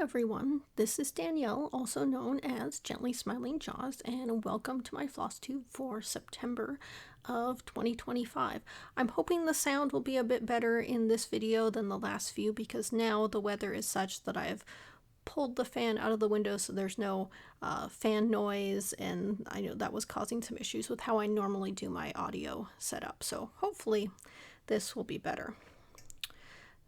everyone, this is Danielle, also known as Gently Smiling Jaws, and welcome to my Flosstube for September of 2025. I'm hoping the sound will be a bit better in this video than the last few because now the weather is such that I've pulled the fan out of the window so there's no fan noise, and I know that was causing some issues with how I normally do my audio setup, so hopefully this will be better.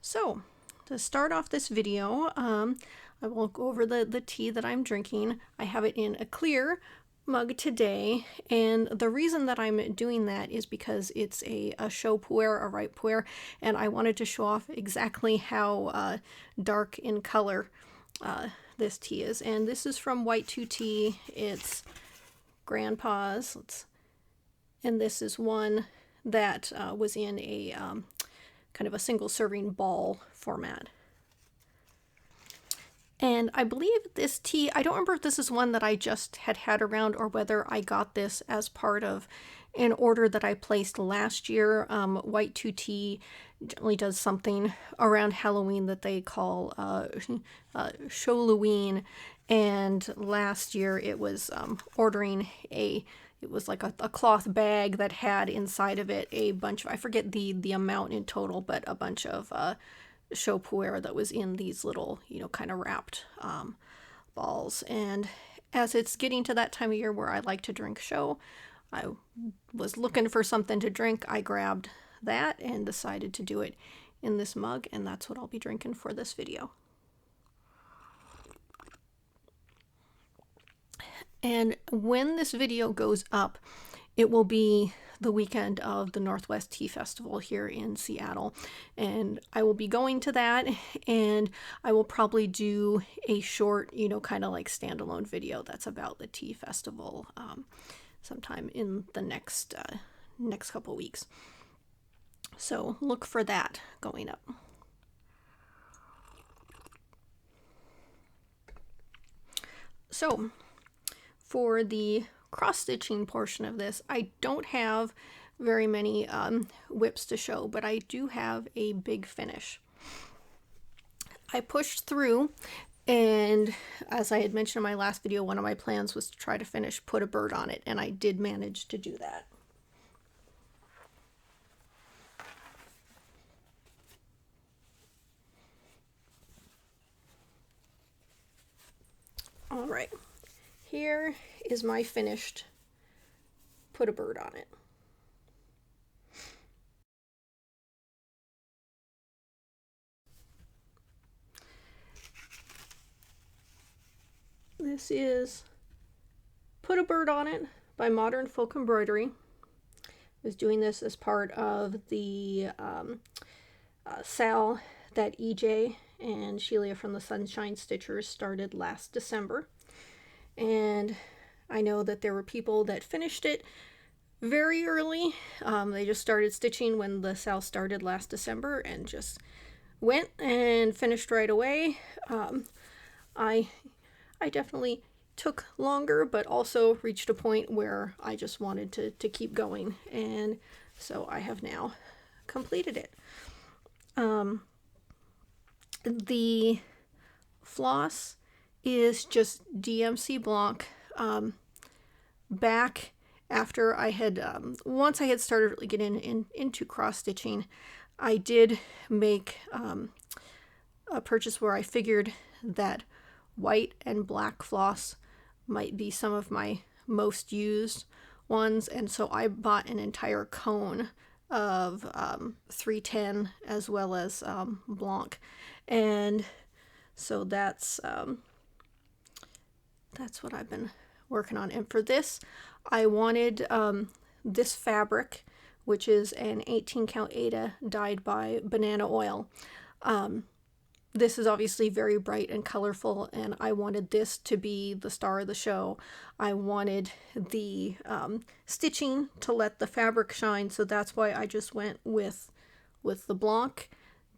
So, to start off this video, I will go over the tea that I'm drinking. I have it in a clear mug today, and the reason that I'm doing that is because it's a chaud pu'er, a ripe pu'er, and I wanted to show off exactly how dark in color this tea is. And this is from White 2 Tea. It's Grandpa's, and this is one that was in a kind of a single serving ball format. And I believe this tea, I don't remember if this is one that I just had around or whether I got this as part of an order that I placed last year. White 2 Tea generally does something around Halloween that they call Showloween, and last year it was ordering it was like a cloth bag that had inside of it a bunch of, I forget the amount in total, but a bunch of chaud pu'er that was in these little, kind of wrapped balls. And as it's getting to that time of year where I like to drink chaud, I was looking for something to drink. I grabbed that and decided to do it in this mug, and that's what I'll be drinking for this video. And when this video goes up, it will be the weekend of the Northwest Tea Festival here in Seattle. And I will be going to that, and I will probably do a short, kind of like standalone video that's about the tea festival sometime in the next couple weeks. So look for that going up. So, for the cross-stitching portion of this, I don't have very many whips to show, but I do have a big finish. I pushed through, and as I had mentioned in my last video, one of my plans was to try to finish Put a Bird on It, and I did manage to do that. All right. Here is my finished Put a Bird on It. This is Put a Bird on It by Modern Folk Embroidery. I was doing this as part of the sale that EJ and Sheila from the Sunshine Stitchers started last December. And I know that there were people that finished it very early. They just started stitching when the sale started last December and just went and finished right away. I definitely took longer, but also reached a point where I just wanted to keep going, and so I have now completed it. The floss is just DMC Blanc. Back after I had, once I had started really getting into cross-stitching, I did make a purchase where I figured that white and black floss might be some of my most used ones, and so I bought an entire cone of 310 as well as Blanc, and so that's what I've been working on. And for this, I wanted this fabric, which is an 18 count Aida dyed by Banana Oil. This is obviously very bright and colorful, and I wanted this to be the star of the show. I wanted the stitching to let the fabric shine, so that's why I just went with the Blanc,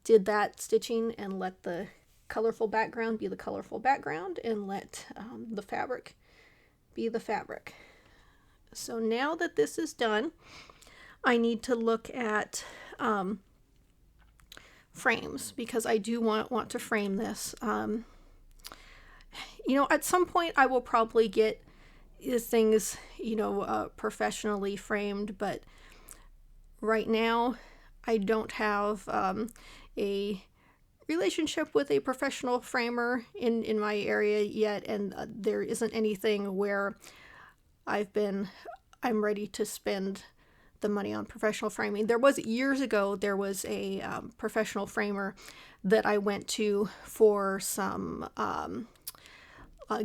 did that stitching, and let the colorful background be the colorful background, and let the fabric be the fabric. So now that this is done, I need to look at frames, because I do want to frame this. you know, at some point I will probably get things, you know, professionally framed, but right now I don't have a relationship with a professional framer in my area yet, and there isn't anything where I'm ready to spend the money on professional framing. There was years ago, there was a professional framer that I went to for some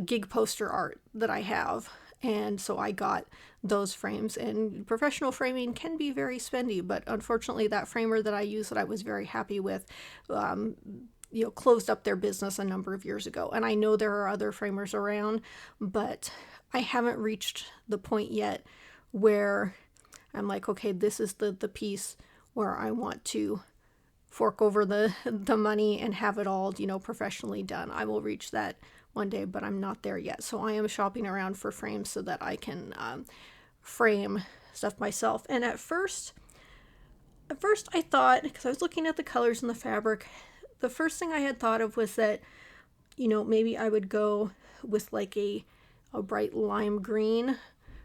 gig poster art that I have, and so I got those frames. And professional framing can be very spendy, but unfortunately that framer that I used, that I was very happy with, you know, closed up their business a number of years ago. And I know there are other framers around, but I haven't reached the point yet where I'm like, okay, this is the piece where I want to fork over the money and have it all, you know, professionally done. I will reach that one day, but I'm not there yet. So I am shopping around for frames so that I can frame stuff myself. And at first I thought, because I was looking at the colors in the fabric, the first thing I had thought of was that, you know, maybe I would go with like a bright lime green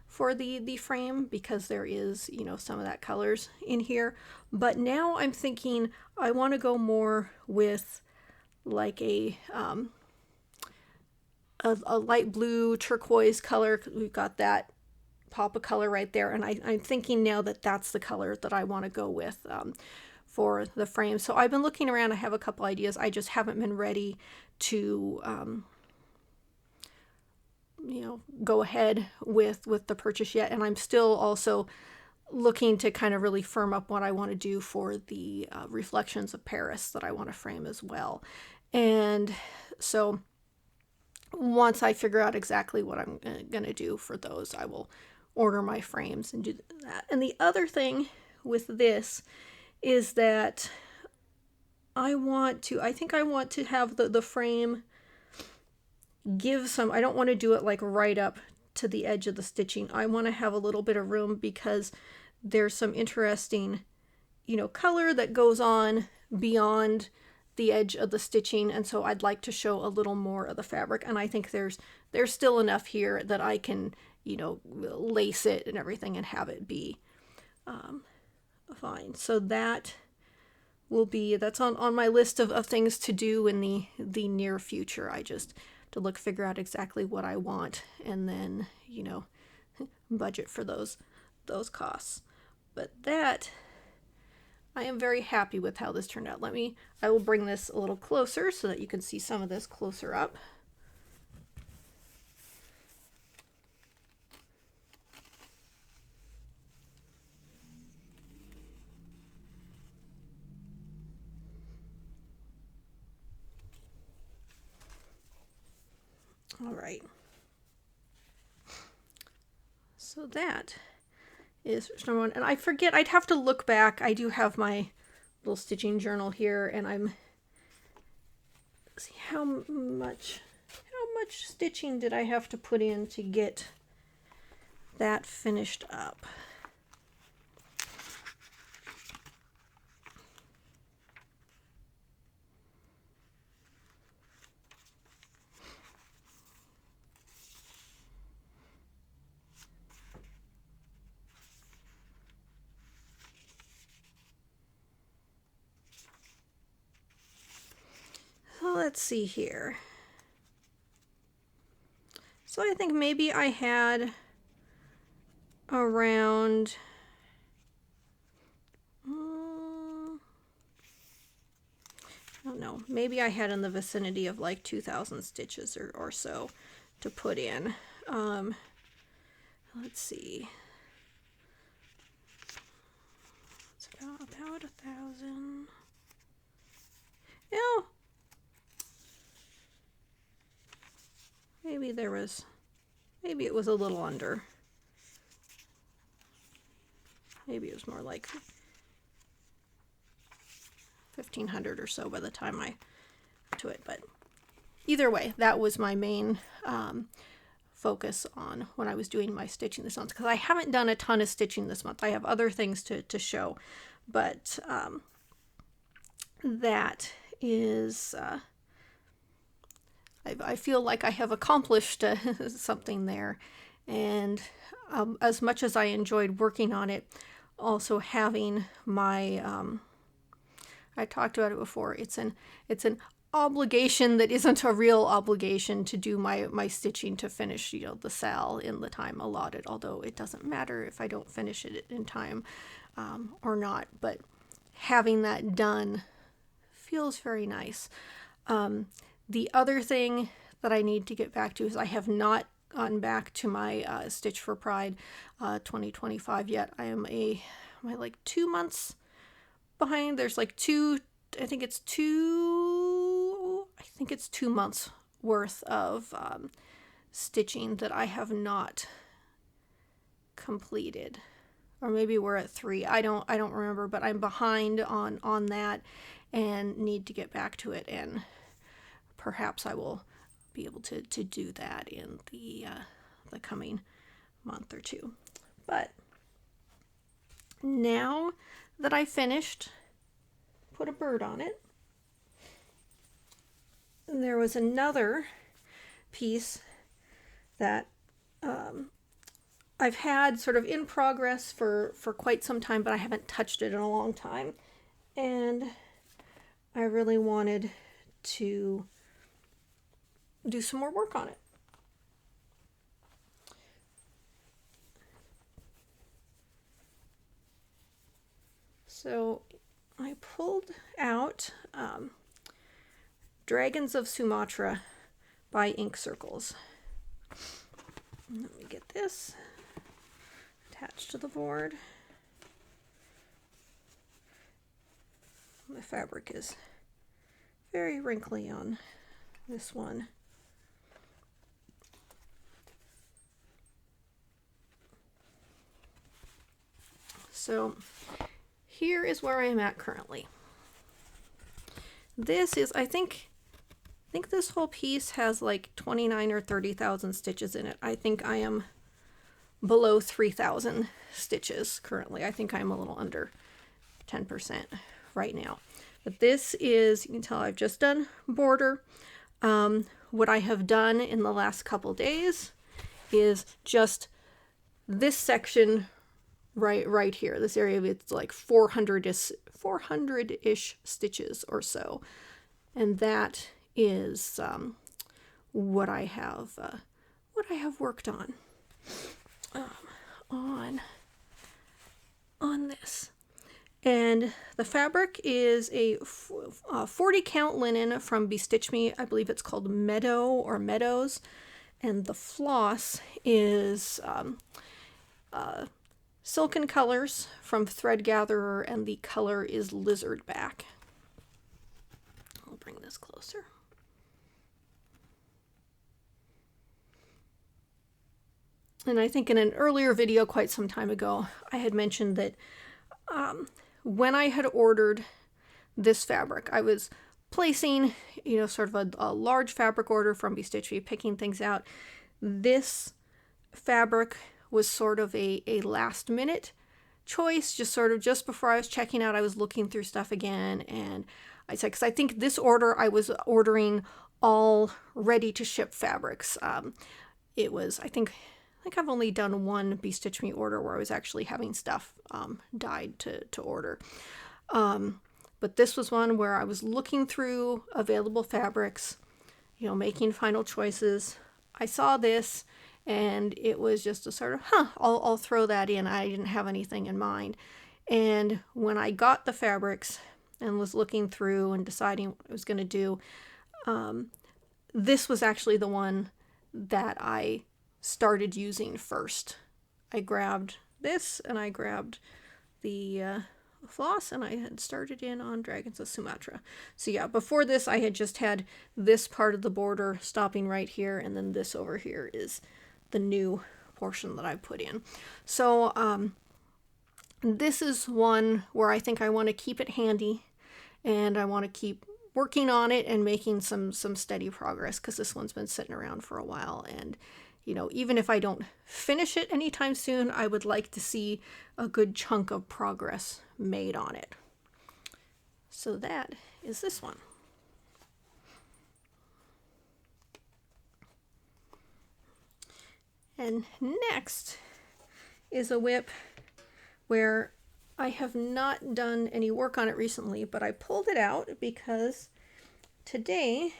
for the frame, because there is, you know, some of that colors in here. But now I'm thinking I want to go more with like a light blue turquoise color. We've got that pop of color right there, and I'm thinking now that that's the color that I want to go with for the frame. So I've been looking around. I have a couple ideas. I just haven't been ready to you know, go ahead with the purchase yet. And I'm still also looking to kind of really firm up what I want to do for the Reflections of Paris that I want to frame as well. And so once I figure out exactly what I'm going to do for those, I will order my frames and do that. And the other thing with this is that I think I want to have the frame give some, I don't want to do it like right up to the edge of the stitching. I want to have a little bit of room, because there's some interesting, you know, color that goes on beyond the edge of the stitching, and so I'd like to show a little more of the fabric. And I think there's still enough here that I can, you know, lace it and everything and have it be fine. So that will be, that's on my list of things to do in the near future. I just to figure out exactly what I want, and then, you know, budget for those costs. But that, I am very happy with how this turned out. I will bring this a little closer so that you can see some of this closer up. All right. So that is number one. And I forget, I'd have to look back. I do have my little stitching journal here, and I'm, see how much stitching did I have to put in to get that finished up. Let's see here. So I think maybe I had around I don't know, maybe I had in the vicinity of like 2,000 stitches or so to put in. Let's see. It's about 1,000. Yeah. Maybe it was a little under. Maybe it was more like 1,500 or so by the time I got to it. But either way, that was my main focus on when I was doing my stitching this month, because I haven't done a ton of stitching this month. I have other things to show, but that is I feel like I have accomplished something there. And as much as I enjoyed working on it, also having my, I talked about it before, it's an obligation that isn't a real obligation to do my stitching to finish, you know, the sal in the time allotted, although it doesn't matter if I don't finish it in time or not, but having that done feels very nice. The other thing that I need to get back to is I have not gotten back to my Stitch for Pride 2025 yet. am I like 2 months behind. There's like I think it's 2 months worth of stitching that I have not completed, or maybe we're at 3. I don't remember, but I'm behind on that and need to get back to it, and perhaps I will be able to do that in the coming month or two. But now that I finished, put a bird on it. And there was another piece that I've had sort of in progress for quite some time, but I haven't touched it in a long time. And I really wanted to do some more work on it. So I pulled out Dragons of Sumatra by Ink Circles. Let me get this attached to the board. The fabric is very wrinkly on this one. So here is where I am at currently. This is, I think this whole piece has like 29 or 30,000 stitches in it. I think I am below 3,000 stitches currently. I think I'm a little under 10% right now. But this is, you can tell I've just done border. What I have done in the last couple days is just this section right here. This area, it's like 400-ish stitches or so. And that is what I have worked on this. And the fabric is a 40 count linen from Bestitch Me. I believe it's called Meadow or Meadows. And the floss is Silken Colors from Thread Gatherer, and the color is Lizard Back. I'll bring this closer. And I think in an earlier video quite some time ago, I had mentioned that when I had ordered this fabric, I was placing, you know, sort of a large fabric order from Bestitch Me, picking things out. This fabric was sort of a last minute choice, just before I was checking out. I was looking through stuff again, and I said, because I think this order I was ordering all ready to ship fabrics. It was, I think I've only done one Bestitch Me order where I was actually having stuff dyed to order. But this was one where I was looking through available fabrics, you know, making final choices. I saw this, and it was just a sort of, I'll throw that in. I didn't have anything in mind. And when I got the fabrics and was looking through and deciding what I was going to do, this was actually the one that I started using first. I grabbed this, and I grabbed the floss, and I had started in on Dragons of Sumatra. So yeah, before this I had just had this part of the border stopping right here, and then this over here is the new portion that I put in. So this is one where I think I want to keep it handy, and I want to keep working on it and making some steady progress, because this one's been sitting around for a while, and you know, even if I don't finish it anytime soon, I would like to see a good chunk of progress made on it. So that is this one. And next is a whip where I have not done any work on it recently, but I pulled it out because today,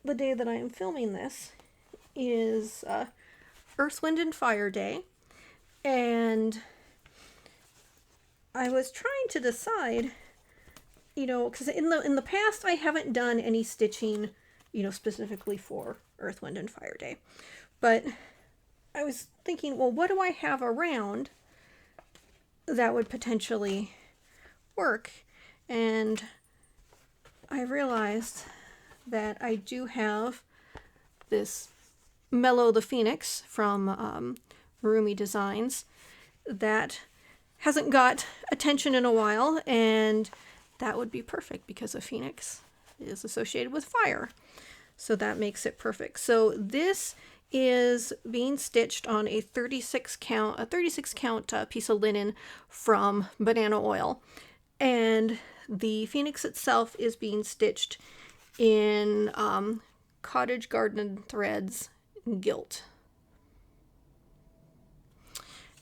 the day that I am filming this, is Earth, Wind, and Fire Day. And I was trying to decide, you know, because in the past I haven't done any stitching, you know, specifically for Earth, Wind, and Fire Day. But I was thinking, well, what do I have around that would potentially work? And I realized that I do have this Mellow the Phoenix from Marumi Designs that hasn't got attention in a while, and that would be perfect because a phoenix is associated with fire. So that makes it perfect. So this is being stitched on a 36 count piece of linen from Banana Oil. And the phoenix itself is being stitched in Cottage Garden Threads Gilt.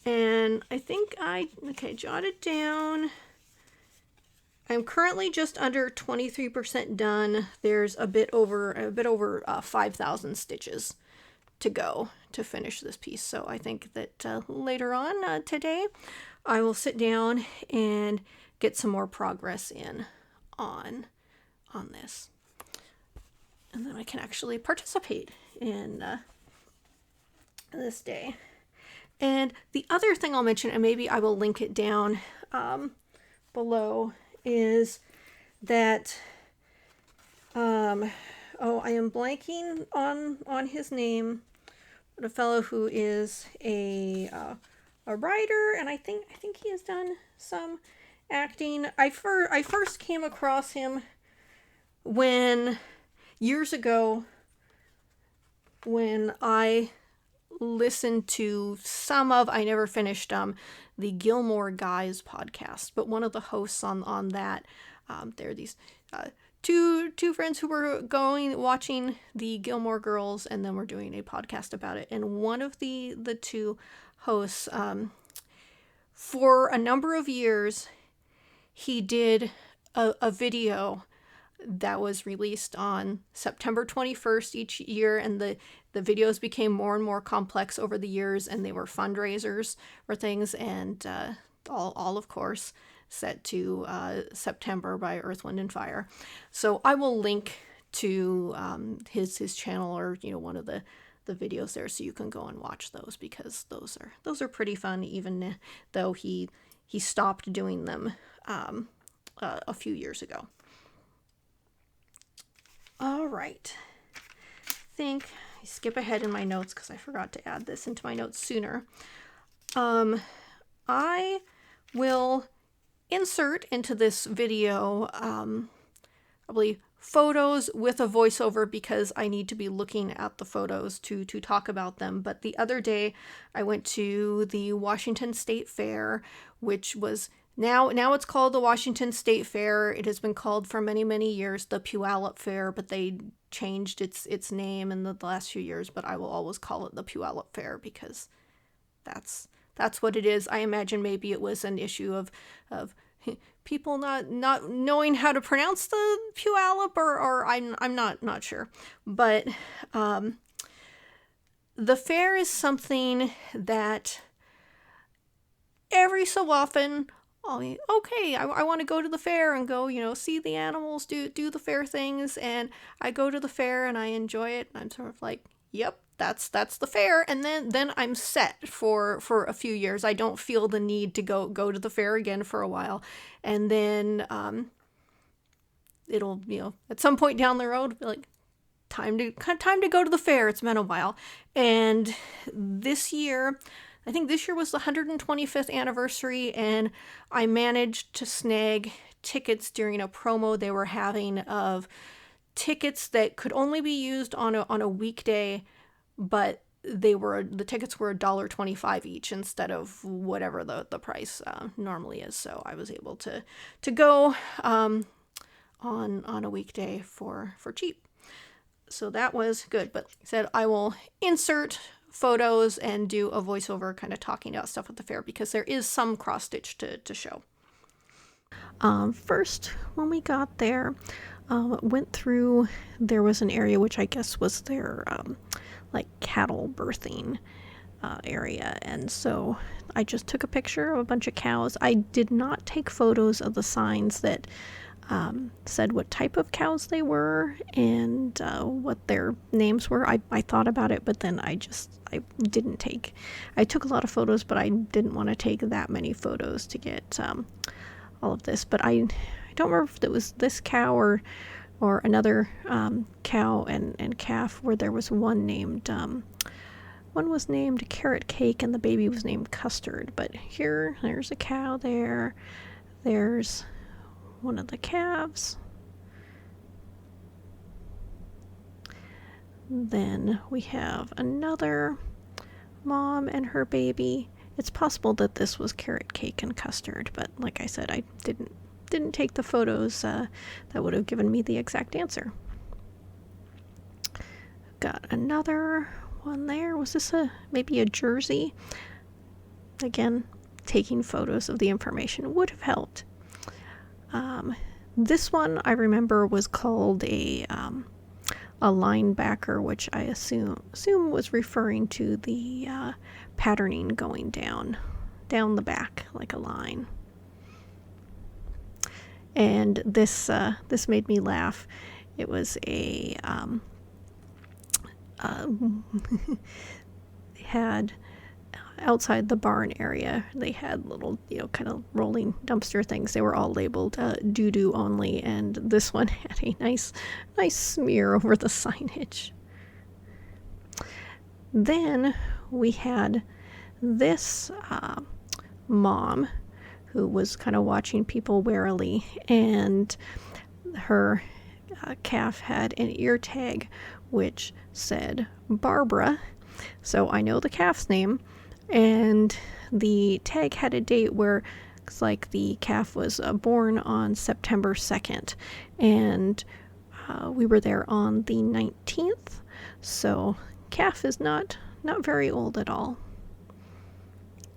And I think I jotted down. I'm currently just under 23% done. There's a bit over 5,000 stitches to go to finish this piece. So I think that later on today, I will sit down and get some more progress in on this, and then I can actually participate in this day. And the other thing I'll mention, and maybe I will link it down below, is that I am blanking on his name, but a fellow who is a writer, and I think he has done some acting. I first came across him years ago when I listened to I never finished the Gilmore Guys podcast, but one of the hosts on that, there are these two friends who were watching the Gilmore Girls, and then we're doing a podcast about it. And one of the two hosts, for a number of years, he did a video that was released on September 21st each year, and the videos became more and more complex over the years, and they were fundraisers for things, and all of course set to September by Earth, Wind, and Fire. So I will link to his channel, or one of the videos there, so you can go and watch those, because those are pretty fun, even though he stopped doing them a few years ago. All right, I think I skip ahead in my notes because I forgot to add this into my notes sooner. I will insert into this video probably photos with a voiceover, because I need to be looking at the photos to talk about them. But the other day I went to the Washington State Fair, which was now it's called the Washington State Fair. It has been called for many, many years the Puyallup Fair, but they changed its name in the last few years. But I will always call it the Puyallup Fair, because that's what it is. I imagine maybe it was an issue of people not knowing how to pronounce the Puyallup, or I'm not sure. But the fair is something that every so often, I want to go to the fair and go, see the animals, do the fair things, and I go to the fair and I enjoy it. I'm sort of like, yep, that's the fair, and then I'm set for a few years. I don't feel the need to go to the fair again for a while, and then it'll at some point down the road be like, time to go to the fair. It's been a while. And this year, I think this year was the 125th anniversary, and I managed to snag tickets during a promo they were having of tickets that could only be used on a weekday, but the tickets were $1.25 each instead of whatever the price normally is. So I was able to go on a weekday for cheap. So that was good. But like I said, I will insert photos and do a voiceover kind of talking about stuff at the fair, because there is some cross stitch to show. First, when we got there, went through, there was an area which I guess was their like cattle birthing area, and so I just took a picture of a bunch of cows. I did not take photos of the signs that said what type of cows they were and what their names were. I thought about it, but then I didn't take. I took a lot of photos, but I didn't want to take that many photos to get all of this. But I don't remember if it was this cow or another cow and calf, where there was one named one was named Carrot Cake and the baby was named Custard. But there's a cow there. There's one of the calves. Then we have another mom and her baby. It's possible that this was Carrot Cake and Custard, but like I said, I didn't take the photos that would have given me the exact answer. Got another one there. Was this maybe a Jersey? Again, taking photos of the information would have helped. This one I remember was called a linebacker, which I assume was referring to the patterning going down the back like a line. And this made me laugh. It was a had outside the barn area, they had little, kind of rolling dumpster things. They were all labeled doo-doo only, and this one had a nice smear over the signage. Then we had this mom who was kind of watching people warily, and her calf had an ear tag which said Barbara, so I know the calf's name. And the tag had a date where it's like the calf was born on September 2nd, and we were there on the 19th, so calf is not very old at all.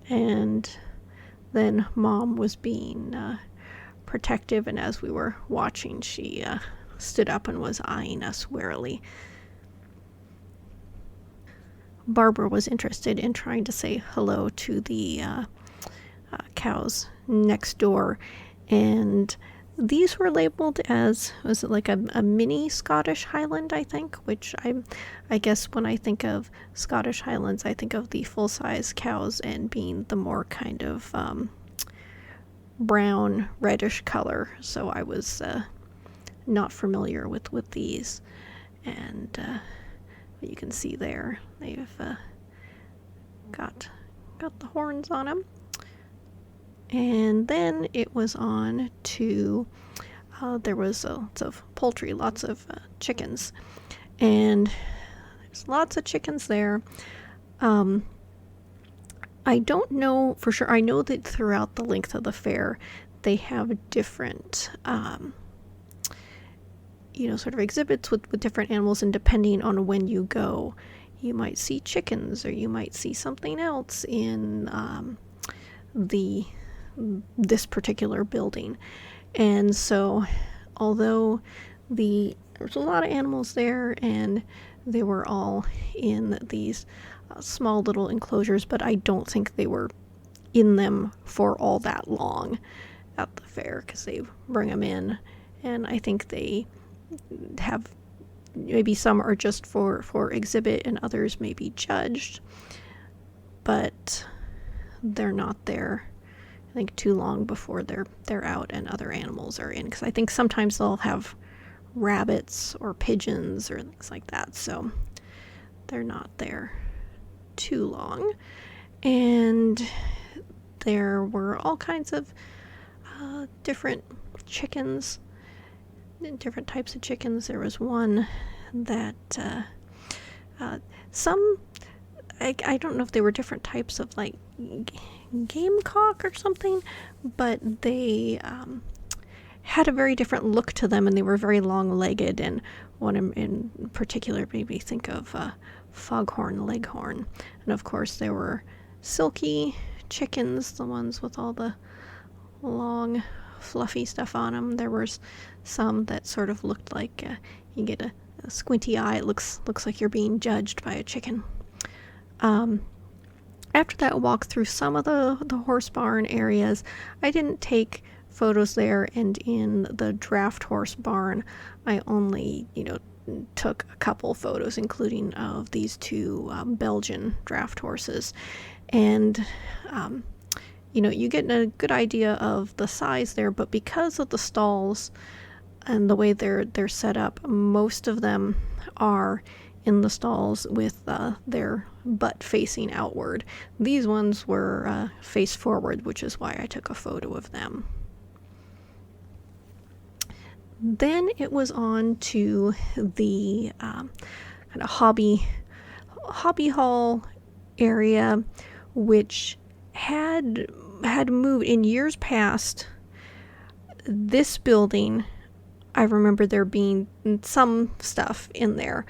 And then mom was being protective, and as we were watching, she stood up and was eyeing us warily. Barbara was interested in trying to say hello to the cows next door, and these were labeled as, was it like a mini Scottish Highland, I think, which I guess when I think of Scottish Highlands, I think of the full-size cows and being the more kind of brown, reddish color, so I was not familiar with these. And you can see there they've got the horns on them. And then it was on to there was lots of poultry, lots of chickens, and there's lots of chickens there. I don't know for sure. I know that throughout the length of the fair they have different sort of exhibits with different animals, and depending on when you go, you might see chickens or you might see something else in this particular building. And so although there's a lot of animals there and they were all in these small little enclosures, but I don't think they were in them for all that long at the fair, because they bring them in, and I think they have, maybe some are just for exhibit and others may be judged, but they're not there, I think, too long before they're out and other animals are in, because I think sometimes they'll have rabbits or pigeons or things like that, so they're not there too long. And there were all kinds of different chickens, different types of chickens. There was one that some, I don't know if they were different types of like gamecock or something, but they had a very different look to them, and they were very long-legged, and one in particular made me think of foghorn leghorn. And of course there were silky chickens, the ones with all the long fluffy stuff on them. There was some that sort of looked like you get a squinty eye. It looks like you're being judged by a chicken. After that walk through some of the horse barn areas, I didn't take photos there, and in the draft horse barn I only took a couple photos, including of these two Belgian draft horses. And you get a good idea of the size there, but because of the stalls and the way they're set up, most of them are in the stalls with their butt facing outward. These ones were face forward, which is why I took a photo of them. Then it was on to the kind of hobby hall area, which had moved in years past. This building, I remember there being some stuff in there.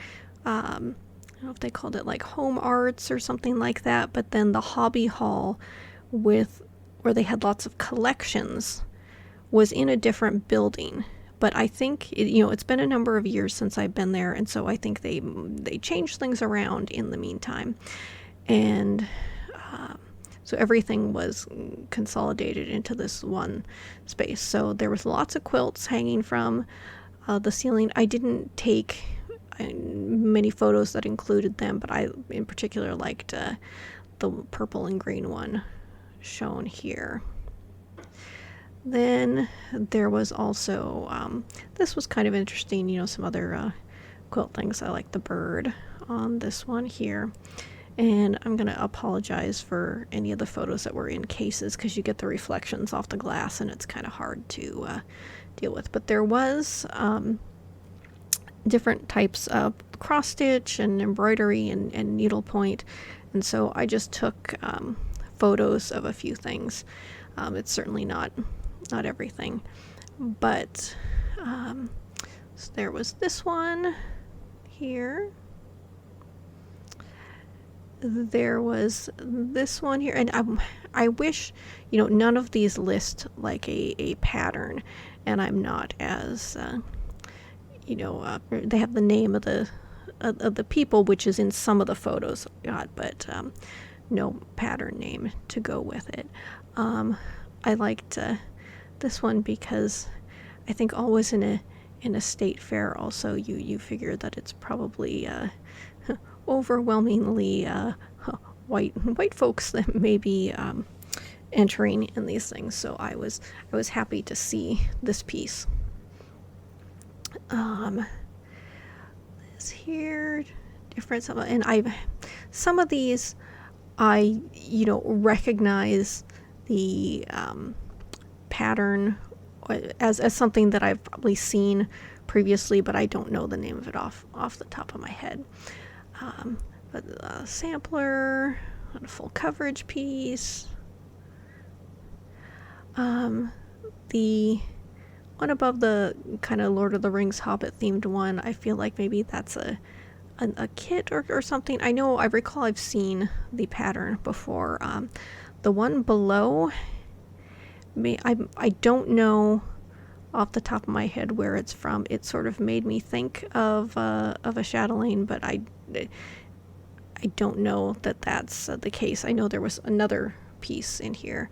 I don't know if they called it like home arts or something like that, but then the hobby hall where they had lots of collections was in a different building. But I think it's been a number of years since I've been there, and so I think they changed things around in the meantime, and so everything was consolidated into this one space. So there was lots of quilts hanging from the ceiling. I didn't take many photos that included them, but I in particular liked the purple and green one shown here. Then there was also, this was kind of interesting, some other quilt things. I like the bird on this one here. And I'm going to apologize for any of the photos that were in cases, because you get the reflections off the glass and it's kind of hard to deal with. But there was different types of cross stitch and embroidery and needlepoint. And so I just took photos of a few things. It's certainly not everything, but so there was this one here. There was this one here, and I wish none of these list like a pattern, and I'm not as they have the name of the people, which is in some of the photos I got, but no pattern name to go with it. I liked this one because I think always in a state fair also you figure that it's probably overwhelmingly white folks that may be entering in these things. So I was happy to see this piece. This here, different, and some of these I recognize the pattern as something that I've probably seen previously, but I don't know the name of it off the top of my head. But a sampler, a full coverage piece. The one above the kind of Lord of the Rings Hobbit themed one, I feel like maybe that's a kit or something. I recall I've seen the pattern before. The one below, I don't know off the top of my head where it's from. It sort of made me think of a chatelaine, but I don't know that that's the case. I know there was another piece in here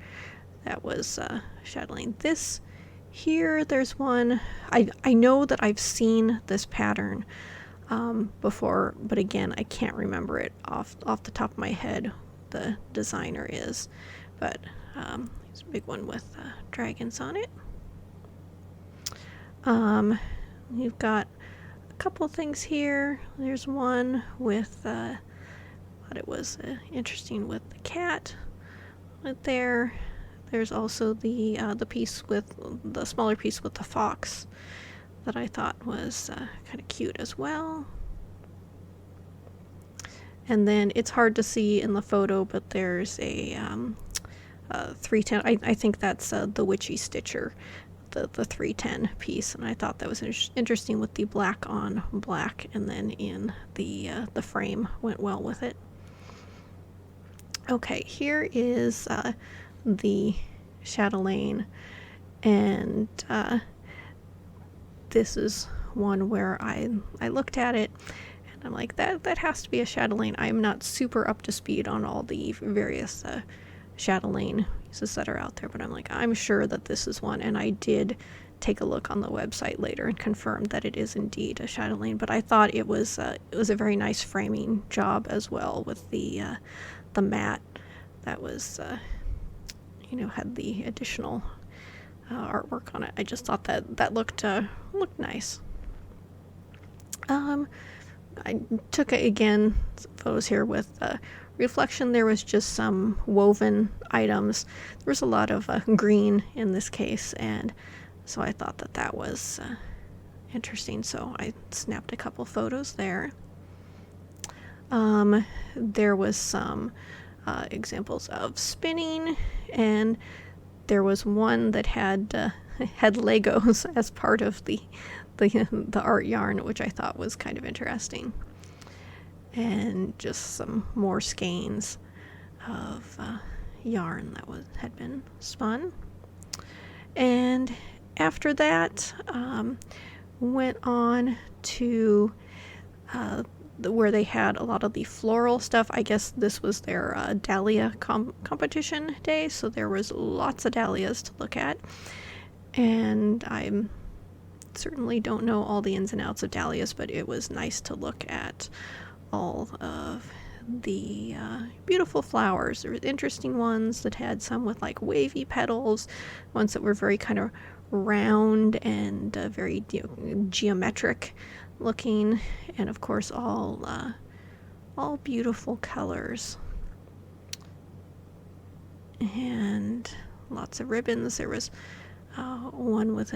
that was chatelaine. This here, there's one. I know that I've seen this pattern before, but again, I can't remember it off the top of my head. The designer is, but it's a big one with dragons on it. You've got a couple things here. There's one with thought it was interesting with the cat right there. There's also the piece with the smaller piece with the fox that I thought was kind of cute as well. And then it's hard to see in the photo, but there's a 310. I think that's the Witchy Stitcher the 310 piece, and I thought that was interesting with the black on black, and then in the frame went well with it. Okay, here is the chatelaine, and this is one where I looked at it and I'm like, that has to be a chatelaine. I'm not super up to speed on all the various chatelaine pieces that are out there, but I'm like, I'm sure that this is one, and I did take a look on the website later and confirmed that it is indeed a chatelaine. But I thought it was a very nice framing job as well, with the mat that was had the additional artwork on it. I just thought that looked nice. I took again photos here with reflection. There was just some woven items. There was a lot of green in this case, and so I thought that was interesting, so I snapped a couple photos there. There was some examples of spinning, and there was one that had Legos as part of the art yarn, which I thought was kind of interesting. And just some more skeins of yarn that had been spun. And after that, went on to where they had a lot of the floral stuff. I guess this was their dahlia competition day, so there was lots of dahlias to look at. And I certainly don't know all the ins and outs of dahlias, but it was nice to look at all of the beautiful flowers. There were interesting ones that had some with like wavy petals, ones that were very kind of round and very geometric looking, and of course all beautiful colors and lots of ribbons. There was one with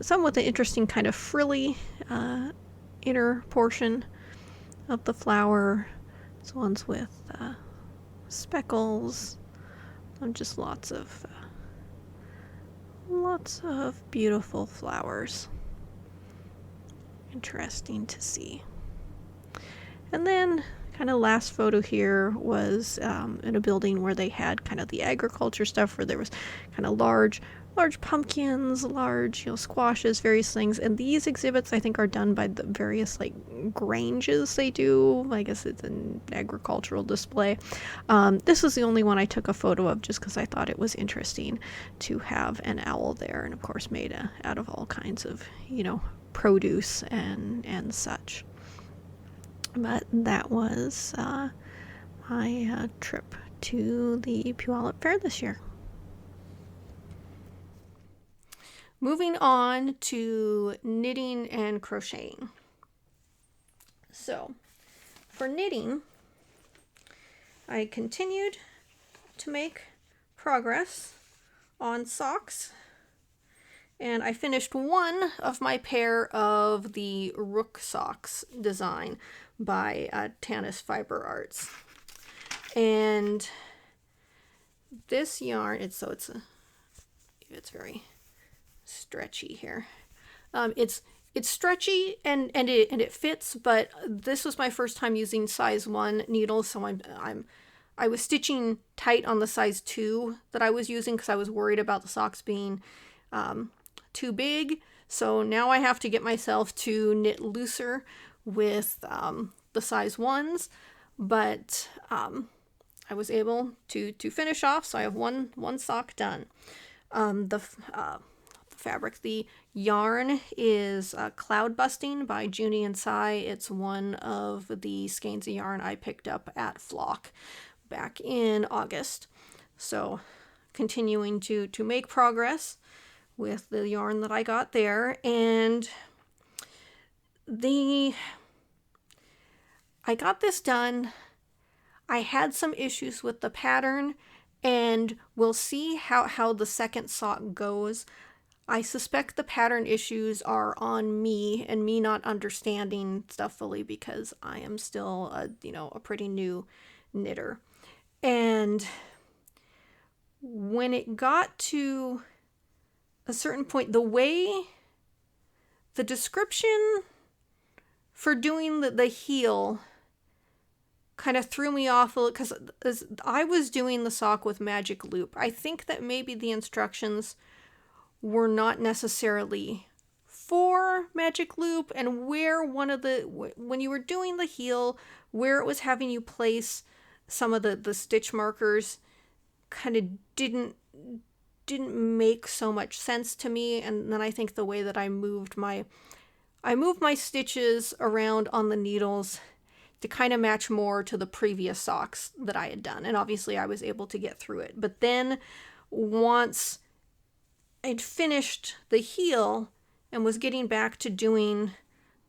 some with an interesting kind of frilly inner portion of the flower. This one's with speckles, and just lots of beautiful flowers. Interesting to see. And then kind of last photo here was in a building where they had kind of the agriculture stuff, where there was kind of large pumpkins, large squashes, various things. And these exhibits I think are done by the various like granges they do. I guess it's an agricultural display. This is the only one I took a photo of just because I thought it was interesting to have an owl there, and of course made out of all kinds of produce and such. But that was my trip to the Puyallup Fair this year. Moving on to knitting and crocheting. So, for knitting, I continued to make progress on socks, and I finished one of my pair of the Rook Socks design by Tanis Fiber Arts. And this yarn, it's very stretchy here. It's stretchy and it fits, but this was my first time using size 1 needles, so I was stitching tight on the size 2 that I was using because I was worried about the socks being too big. So now I have to get myself to knit looser with the size 1s, but I was able to finish off, so I have one sock done. The fabric, the yarn is Cloud Busting by Junie and Sai. It's one of the skeins of yarn I picked up at Flock back in August. So continuing to make progress with the yarn that I got there. And I got this done. I had some issues with the pattern, and we'll see how the second sock goes. I suspect the pattern issues are on me and me not understanding stuff fully, because I am still a pretty new knitter. And when it got to a certain point, the description for doing the heel kind of threw me off a little, because as I was doing the sock with magic loop, I think that maybe the instructions were not necessarily for magic loop, and where when you were doing the heel, where it was having you place some of the stitch markers kind of didn't make so much sense to me. And then I think the way that I moved my stitches around on the needles to kind of match more to the previous socks that I had done. And obviously I was able to get through it. But then once I'd finished the heel and was getting back to doing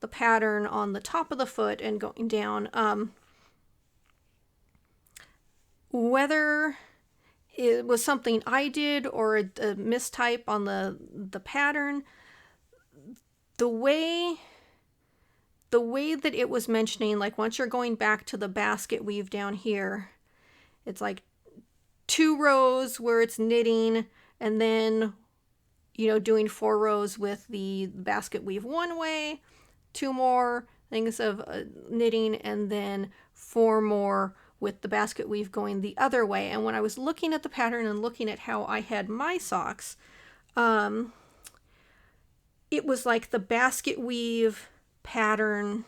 the pattern on the top of the foot and going down, whether it was something I did or a mistype on the pattern, the way that it was mentioning, like once you're going back to the basket weave down here, it's like 2 rows where it's knitting, and then, you know, doing 4 rows with the basket weave one way, 2 more things of knitting, and then 4 more with the basket weave going the other way. And when I was looking at the pattern and looking at how I had my socks, it was like the basket weave pattern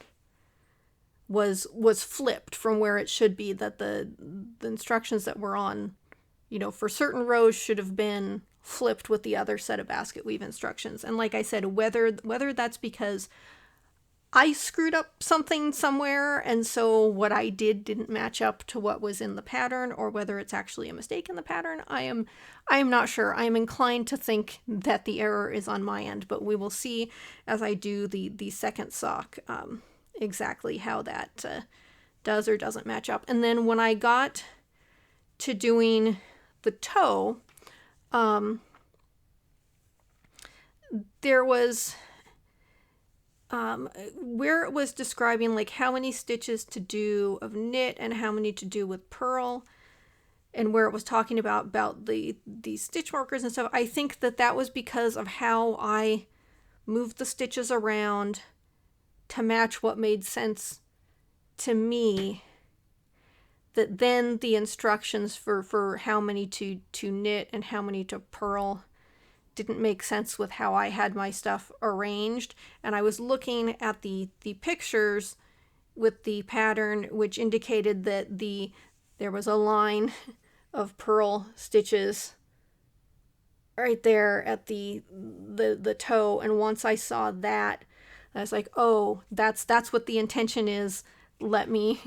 was flipped from where it should be, that the instructions that were on, you know, for certain rows should have been flipped with the other set of basket weave instructions. And like I said, whether that's because I screwed up something somewhere, and so what I didn't match up to what was in the pattern, or whether it's actually a mistake in the pattern, I am not sure. I am inclined to think that the error is on my end, but we will see as I do the second sock exactly how that does or doesn't match up. And then when I got to doing the toe, there was where it was describing like how many stitches to do of knit and how many to do with purl, and where it was talking about the stitch markers and stuff. I think that was because of how I moved the stitches around to match what made sense to me, that then the instructions for how many to knit and how many to purl didn't make sense with how I had my stuff arranged. And I was looking at the pictures with the pattern, which indicated that there was a line of purl stitches right there at the toe. And once I saw that, I was like, oh, that's what the intention is. Let me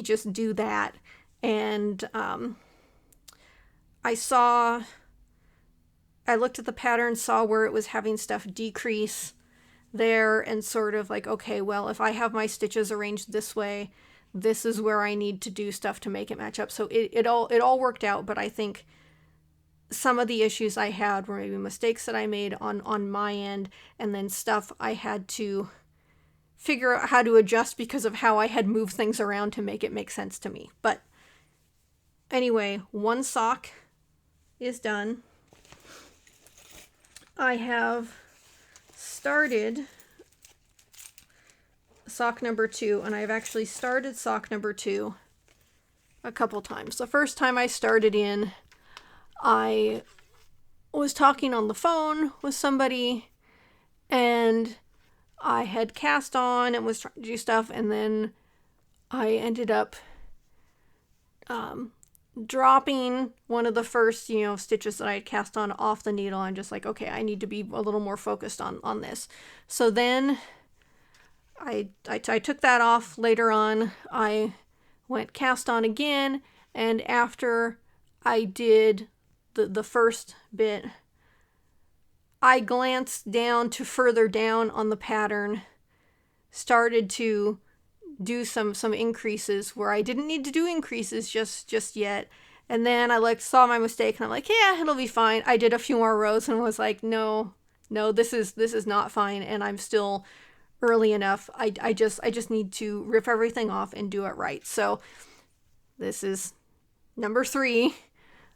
just do that. And I looked at the pattern, saw where it was having stuff decrease there, and sort of like, okay, well, if I have my stitches arranged this way, this is where I need to do stuff to make it match up. So it all worked out, but I think some of the issues I had were maybe mistakes that I made on my end, and then stuff I had to figure out how to adjust because of how I had moved things around to make it make sense to me. But anyway, one sock is done. I have started sock number 2, and I've actually started sock number 2 a couple times. The first time I started in, I was talking on the phone with somebody, and I had cast on and was trying to do stuff, and then I ended up dropping one of the first, stitches that I had cast on off the needle. I'm just like, okay, I need to be a little more focused on this. So then I took that off. Later on, I went cast on again, and after I did the first bit, I glanced down to further down on the pattern, started to do some increases where I didn't need to do increases just yet. And then I saw my mistake, and I'm like, yeah, it'll be fine. I did a few more rows and was like, no, this is not fine, and I'm still early enough. I just need to rip everything off and do it right. So this is number 3.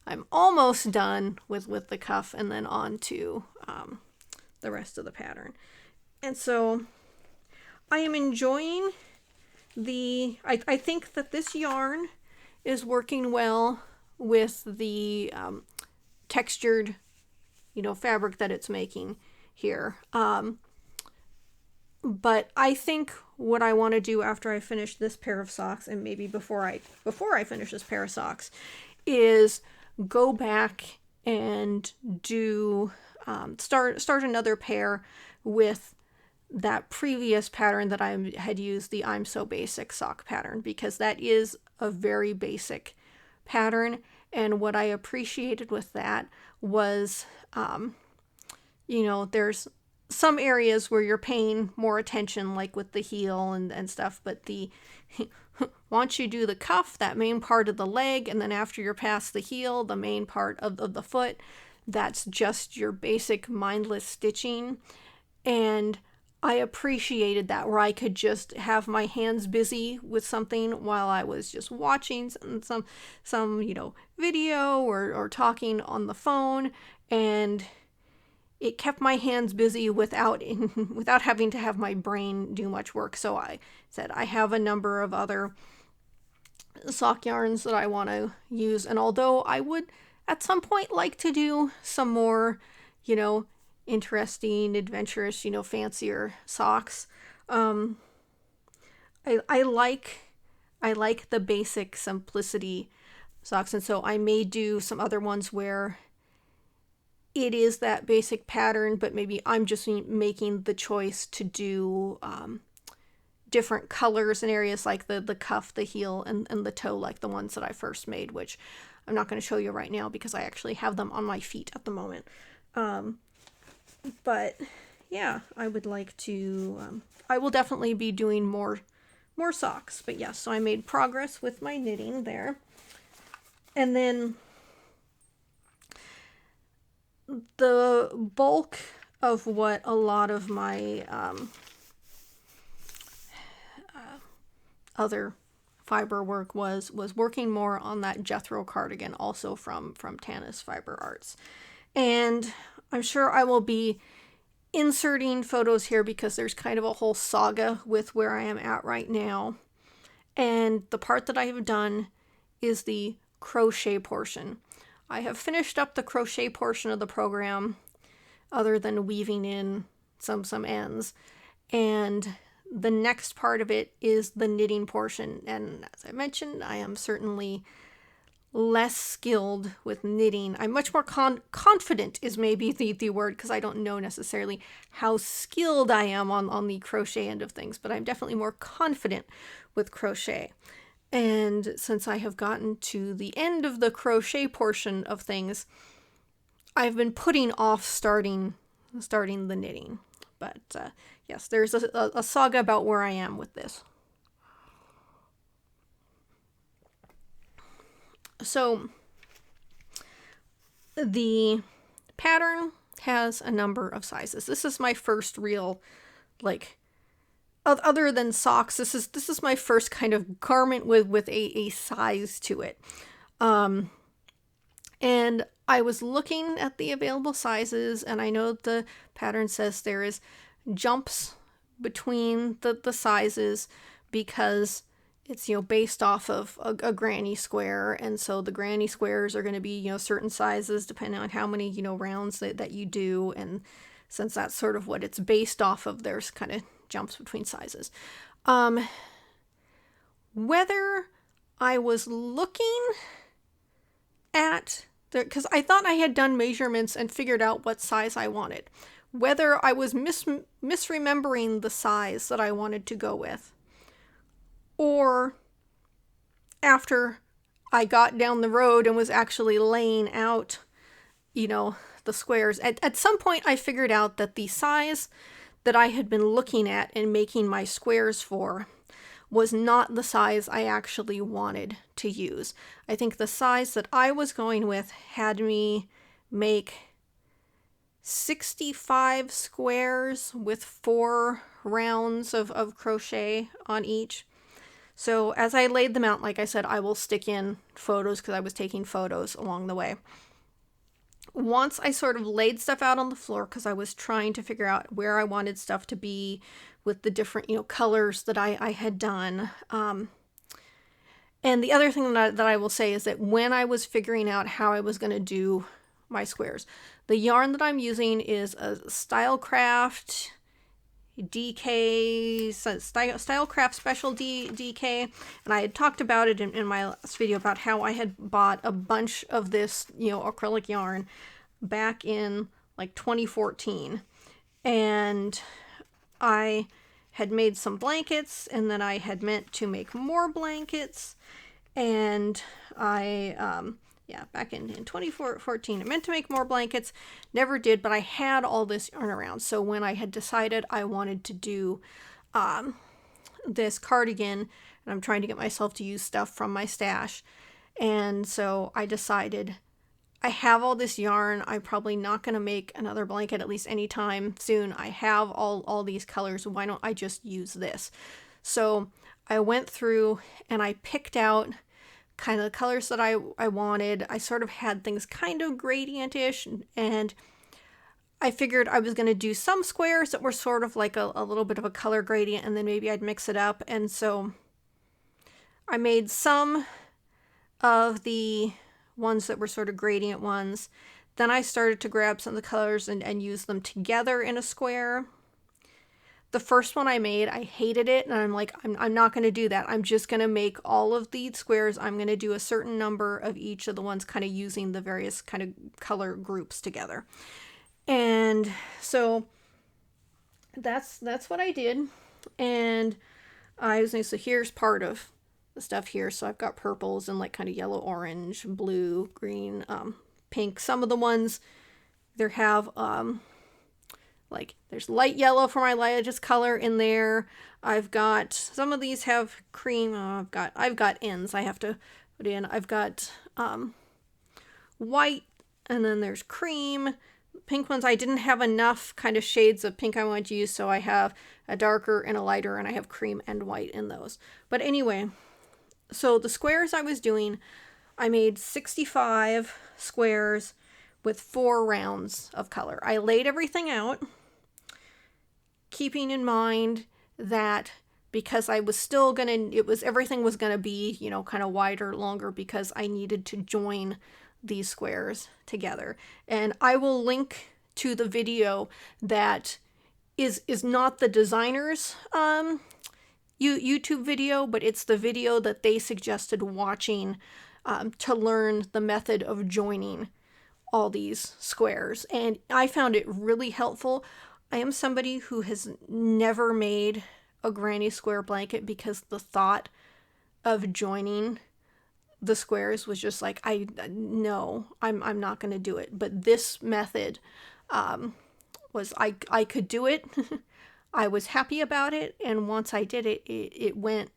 I'm almost done with the cuff, and then on to the rest of the pattern. And so I am enjoying I think that this yarn is working well with the textured, fabric that it's making here. But I think what I want to do after I finish this pair of socks, and maybe before I finish this pair of socks, is go back and do start another pair with that previous pattern that I had used, the I'm So Basic sock pattern, because that is a very basic pattern. And what I appreciated with that was, there's some areas where you're paying more attention, like with the heel and stuff, but once you do the cuff, that main part of the leg, and then after you're past the heel, the main part of the foot, that's just your basic mindless stitching. And I appreciated that, where I could just have my hands busy with something while I was just watching some video or talking on the phone, and it kept my hands busy without having to have my brain do much work. So I said I have a number of other sock yarns that I want to use, and although I would at some point like to do some more, interesting, adventurous, fancier socks. I like the basic simplicity socks, and so I may do some other ones where it is that basic pattern, but maybe I'm just making the choice to do different colors in areas like the cuff, the heel, and the toe, like the ones that I first made, which I'm not going to show you right now because I actually have them on my feet at the moment. But yeah, I would like to, I will definitely be doing more socks. But yes, so I made progress with my knitting there. And then the bulk of what a lot of my other fiber work was working more on that Jethro cardigan, also from Tana's Fiber Arts. And I'm sure I will be inserting photos here because there's kind of a whole saga with where I am at right now. And the part that I have done is the crochet portion. I have finished up the crochet portion of the program, other than weaving in some ends. And the next part of it is the knitting portion. And as I mentioned, I am certainly less skilled with knitting. I'm much more confident is maybe the word, because I don't know necessarily how skilled I am on the crochet end of things, but I'm definitely more confident with crochet. And since I have gotten to the end of the crochet portion of things, I've been putting off starting the knitting. But yes, there's a saga about where I am with this. So the pattern has a number of sizes. This is my first real, other than socks, this is my first kind of garment with a size to it. And I was looking at the available sizes, and I know the pattern says there is jumps between the sizes because it's, based off of a granny square. And so the granny squares are going to be, certain sizes depending on how many, rounds that you do. And since that's sort of what it's based off of, there's kind of jumps between sizes. Whether I was looking at because I thought I had done measurements and figured out what size I wanted, whether I was misremembering the size that I wanted to go with, or after I got down the road and was actually laying out, the squares, at some point I figured out that the size that I had been looking at and making my squares for was not the size I actually wanted to use. I think the size that I was going with had me make 65 squares with 4 rounds of crochet on each. So as I laid them out, like I said, I will stick in photos because I was taking photos along the way. Once I sort of laid stuff out on the floor because I was trying to figure out where I wanted stuff to be with the different, colors that I had done. And the other thing that I will say is that when I was figuring out how I was going to do my squares, the yarn that I'm using is a Stylecraft DK, Stylecraft Special DK, and I had talked about it in my last video about how I had bought a bunch of this, acrylic yarn back in like 2014, and I had made some blankets, and then I had meant to make more blankets, and back in 2014, I meant to make more blankets, never did, but I had all this yarn around. So when I had decided I wanted to do this cardigan, and I'm trying to get myself to use stuff from my stash, and so I decided I have all this yarn. I'm probably not going to make another blanket, at least anytime soon. I have all these colors. Why don't I just use this? So I went through and I picked out kind of the colors that I wanted. I sort of had things kind of gradient-ish, and I figured I was going to do some squares that were sort of like a little bit of a color gradient, and then maybe I'd mix it up. And so I made some of the ones that were sort of gradient ones. Then I started to grab some of the colors and use them together in a square. The first one I made, I hated it, and I'm like, I'm not going to do that. I'm just going to make all of the squares. I'm going to do a certain number of each of the ones, kind of using the various kind of color groups together. And so that's what I did. And so here's part of the stuff here. So I've got purples and like kind of yellow, orange, blue, green, pink. Some of the ones there have like there's light yellow for my lightest color in there. I've got some of these have cream. I've got ends I have to put in. I've got white, and then there's cream. Pink ones, I didn't have enough kind of shades of pink I wanted to use, so I have a darker and a lighter, and I have cream and white in those. But anyway, so the squares I was doing, I made 65 squares with 4 rounds of color. I laid everything out, keeping in mind that because I was still everything was gonna be, kind of wider, longer, because I needed to join these squares together. And I will link to the video that is not the designer's YouTube video, but it's the video that they suggested watching to learn the method of joining all these squares. And I found it really helpful. I am somebody who has never made a granny square blanket because the thought of joining the squares was just like, I'm not going to do it. But this method was, I could do it. I was happy about it, and once I did it, it went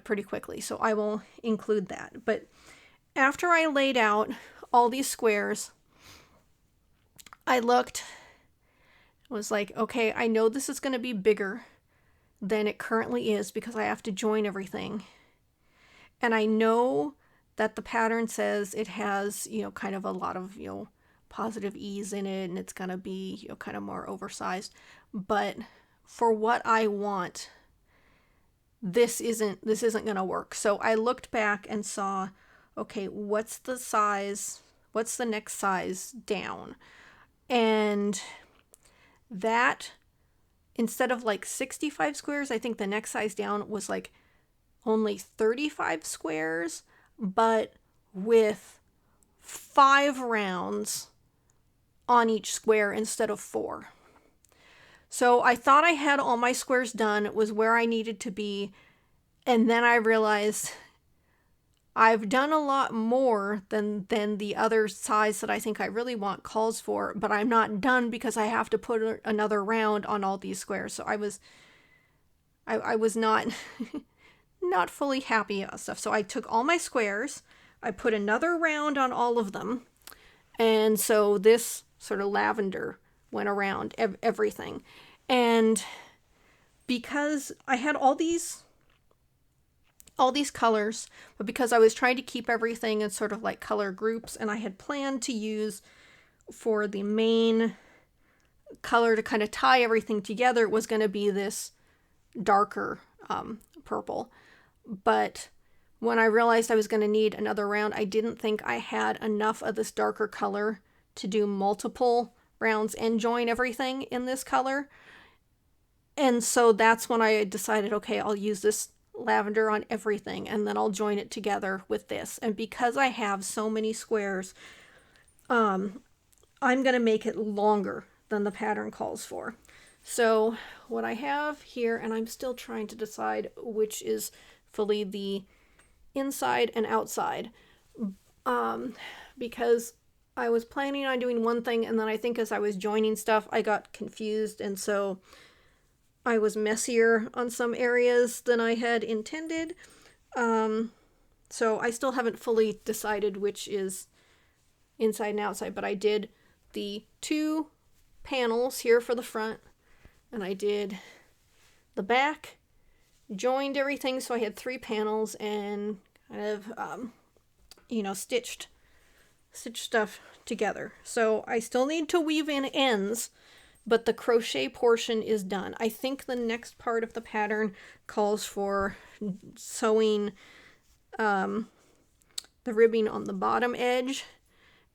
pretty quickly. So I will include that. But after I laid out all these squares, I looked, was like, okay, I know this is going to be bigger than it currently is because I have to join everything. And I know that the pattern says it has, kind of a lot of, positive ease in it, and it's going to be, kind of more oversized. But for what I want, this isn't going to work. So I looked back and saw, okay, what's the next size down? And that, instead of like 65 squares, I think the next size down was like only 35 squares, but with 5 rounds on each square instead of 4. So I thought I had all my squares done. It was where I needed to be. And then I realized I've done a lot more than the other size that I think I really want calls for, but I'm not done because I have to put another round on all these squares. So I was not not fully happy about stuff. So I took all my squares, I put another round on all of them, and so this sort of lavender went around everything. And because I had all these all these colors, but because I was trying to keep everything in sort of like color groups, and I had planned to use for the main color to kind of tie everything together was going to be this darker purple. But when I realized I was going to need another round, I didn't think I had enough of this darker color to do multiple rounds and join everything in this color. And so that's when I decided, okay, I'll use this lavender on everything, and then I'll join it together with this. And because I have so many squares, I'm going to make it longer than the pattern calls for. So what I have here, and I'm still trying to decide which is fully the inside and outside, because I was planning on doing one thing, and then I think as I was joining stuff, I got confused, and so I was messier on some areas than I had intended. So I still haven't fully decided which is inside and outside, but I did the 2 panels here for the front, and I did the back, joined everything, so I had 3 panels, and kind of, stitched stuff together. So I still need to weave in ends, but the crochet portion is done. I think the next part of the pattern calls for sewing the ribbing on the bottom edge,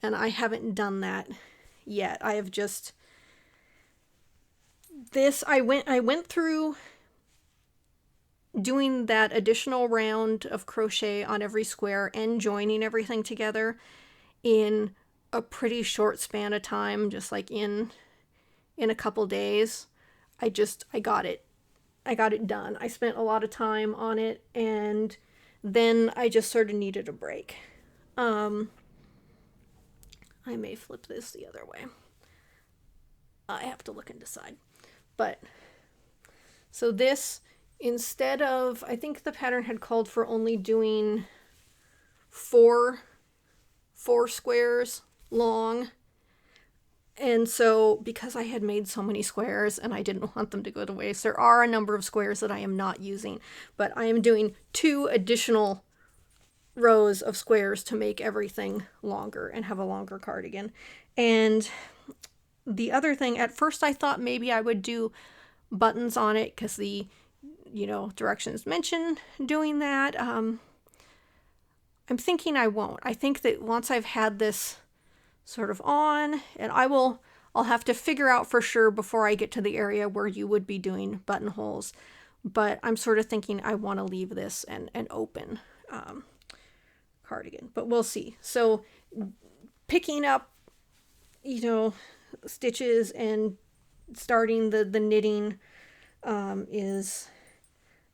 and I haven't done that yet. I have just I went through doing that additional round of crochet on every square and joining everything together in a pretty short span of time, just like in a couple days. I got it done. I spent a lot of time on it, and then I just sort of needed a break. I may flip this the other way. I have to look and decide. But so this, instead of, I think the pattern had called for only doing 4 squares long. And so because I had made so many squares and I didn't want them to go to waste, there are a number of squares that I am not using, but I am doing 2 additional rows of squares to make everything longer and have a longer cardigan. And the other thing, at first I thought maybe I would do buttons on it because the directions mention doing that. I'm thinking I won't. I think that once I've had this sort of on, and I'll have to figure out for sure before I get to the area where you would be doing buttonholes, but I'm sort of thinking I want to leave this an open cardigan, but we'll see. So picking up stitches and starting the knitting is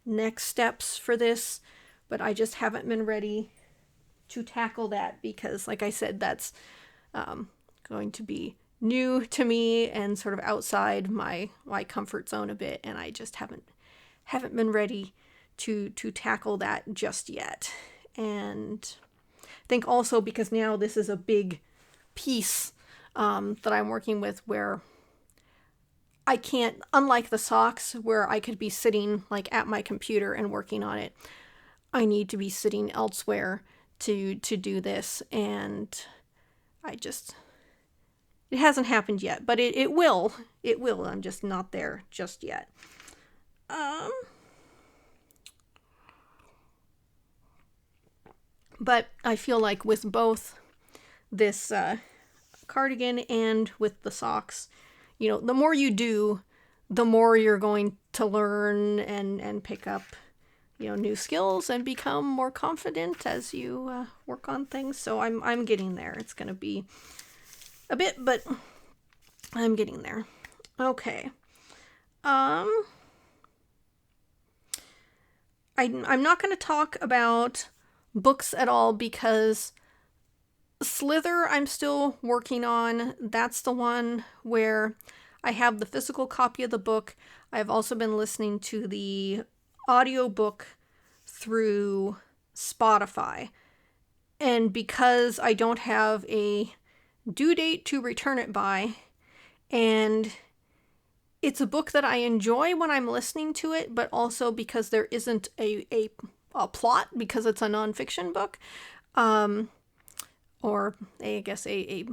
next steps for this, but I just haven't been ready to tackle that because, like I said, that's going to be new to me and sort of outside my comfort zone a bit, and I just haven't been ready to tackle that just yet. And I think also because now this is a big piece that I'm working with, where I can't, unlike the socks where I could be sitting like at my computer and working on it, I need to be sitting elsewhere to do this, and it hasn't happened yet, but it will. I'm just not there just yet. But I feel like with both this cardigan and with the socks, the more you do, the more you're going to learn and pick up, new skills and become more confident as you work on things. So I'm getting there. It's going to be a bit, but I'm getting there. Okay. I'm not going to talk about books at all because Slither I'm still working on. That's the one where I have the physical copy of the book. I've also been listening to the audiobook through Spotify. And because I don't have a due date to return it by, and it's a book that I enjoy when I'm listening to it, but also because there isn't a a plot because it's a nonfiction book, or I guess a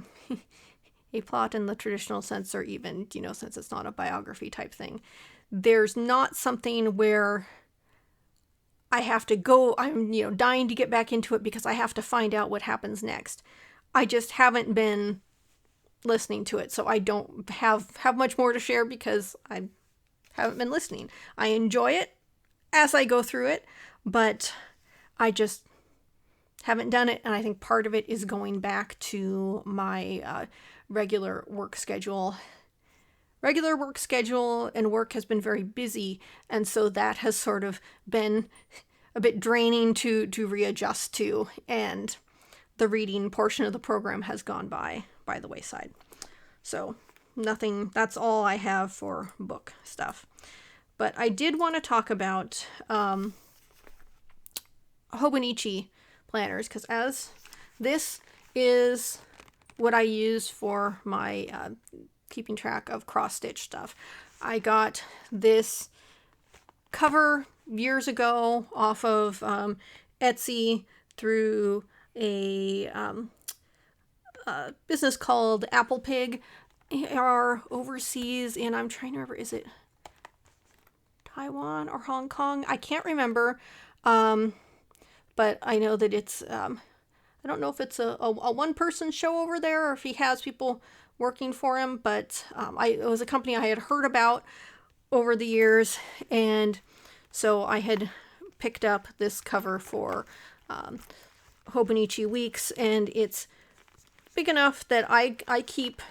a plot in the traditional sense, or even, you know, since it's not a biography type thing. There's not something where I have to go, I'm, you know, dying to get back into it because I have to find out what happens next. I just haven't been listening to it, so I don't have much more to share because I haven't been listening. I enjoy it as I go through it, but I just haven't done it, and I think part of it is going back to my regular work schedule. Regular work schedule and work has been very busy, and so that has sort of been a bit draining to readjust to, and the reading portion of the program has gone by the wayside. So nothing, that's all I have for book stuff. But I did want to talk about Hobonichi planners, because as this is what I use for my keeping track of cross-stitch stuff. I got this cover years ago off of Etsy through a business called Apple Pig. They are overseas, and I'm trying to remember, is it Taiwan or Hong Kong? I can't remember, but I know that it's, I don't know if it's a one-person show over there or if he has people working for him, but it was a company I had heard about over the years, and so I had picked up this cover for Hobonichi Weeks, and it's big enough that I keep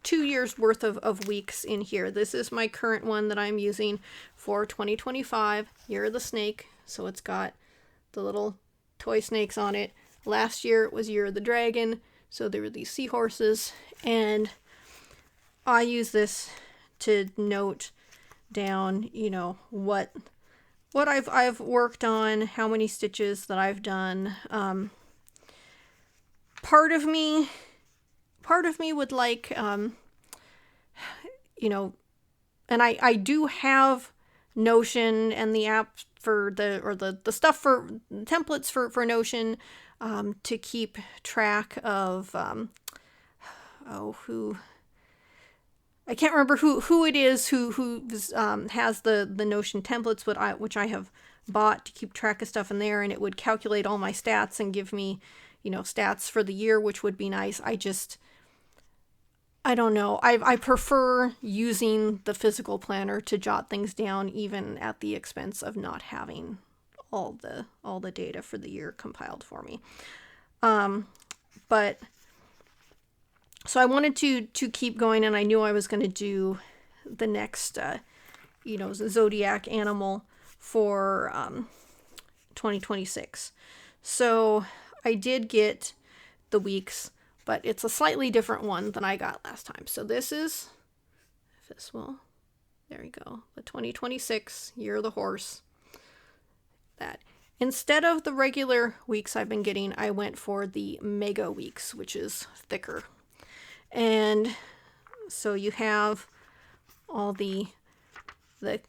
2 years worth of weeks in here. This is my current one that I'm using for 2025, Year of the Snake, so it's got the little toy snakes on it. Last year it was Year of the Dragon, so there were these seahorses, and I use this to note down, you know, what I've worked on, how many stitches that I've done. Part of me would like, you know, and I do have Notion and the app for the stuff for templates for Notion, to keep track of, I can't remember who it is who has the Notion templates, which I have bought to keep track of stuff in there, and it would calculate all my stats and give me, you know, stats for the year, which would be nice. I don't know. I prefer using the physical planner to jot things down, even at the expense of not having all the data for the year compiled for me. But so I wanted to keep going, and I knew I was going to do the next, you know, zodiac animal for 2026. So I did get the weeks, but it's a slightly different one than I got last time. So this is, there we go, the 2026 Year of the Horse. That. Instead of the regular weeks I've been getting, I went for the mega weeks, which is thicker. And so you have all the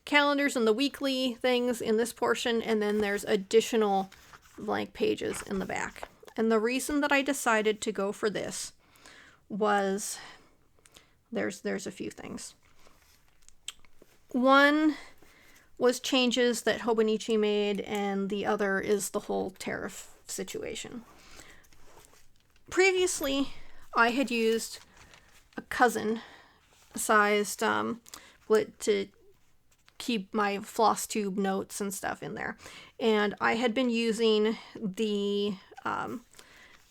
calendars and the weekly things in this portion, and then there's additional blank pages in the back. And the reason that I decided to go for this was there's a few things. One was changes that Hobonichi made, and the other is the whole tariff situation. Previously, I had used a cousin-sized split to keep my Flosstube notes and stuff in there, and I had been using the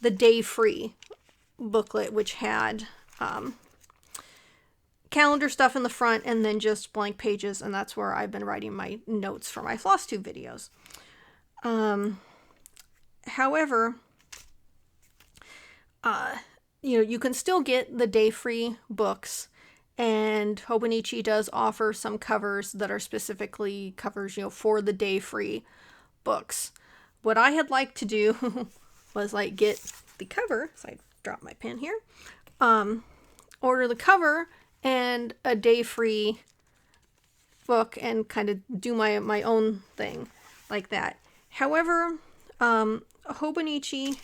Day Free booklet, which had calendar stuff in the front and then just blank pages, and that's where I've been writing my notes for my Flosstube videos. However, you know, you can still get the Day Free books, and Hobonichi does offer some covers that are specifically covers, you know, for the Day Free books. What I had liked to do was like get the cover, so I dropped my pen here, order the cover and a Day Free book and kind of do my own thing like that. However, Hobonichi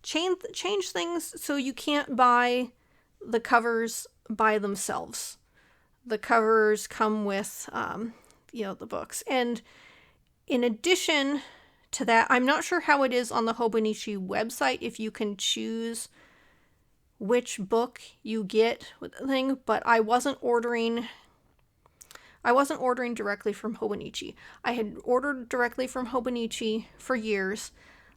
changed things so you can't buy the covers by themselves. The covers come with, the books. And in addition to that, I'm not sure how it is on the Hobonichi website if you can choose which book you get with the thing, but I wasn't ordering directly from Hobonichi. I had ordered directly from Hobonichi for years.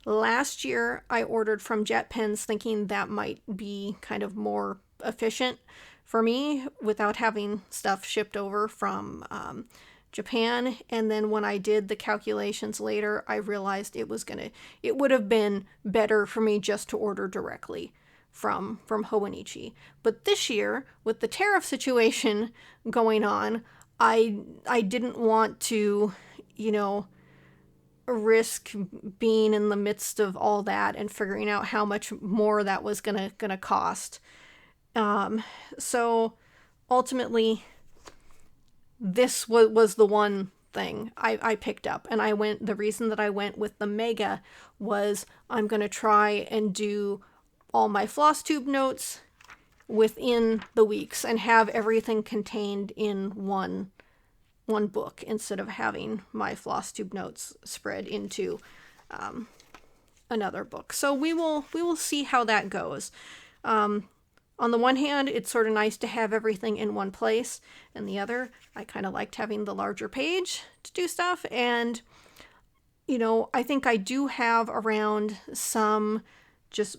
Last year, I ordered from JetPens thinking that might be kind of more efficient for me without having stuff shipped over from Japan. And then when I did the calculations later, I realized it would have been better for me just to order directly from Hobonichi. But this year, with the tariff situation going on, I didn't want to, risk being in the midst of all that and figuring out how much more that was gonna cost. So ultimately, this was the one thing I picked up, and the reason that I went with the Mega was I'm gonna try and do all my Flosstube notes within the weeks and have everything contained in one book instead of having my Flosstube notes spread into another book. So we will see how that goes. On the one hand, it's sort of nice to have everything in one place, and the other, I kind of liked having the larger page to do stuff. And I think I do have around some just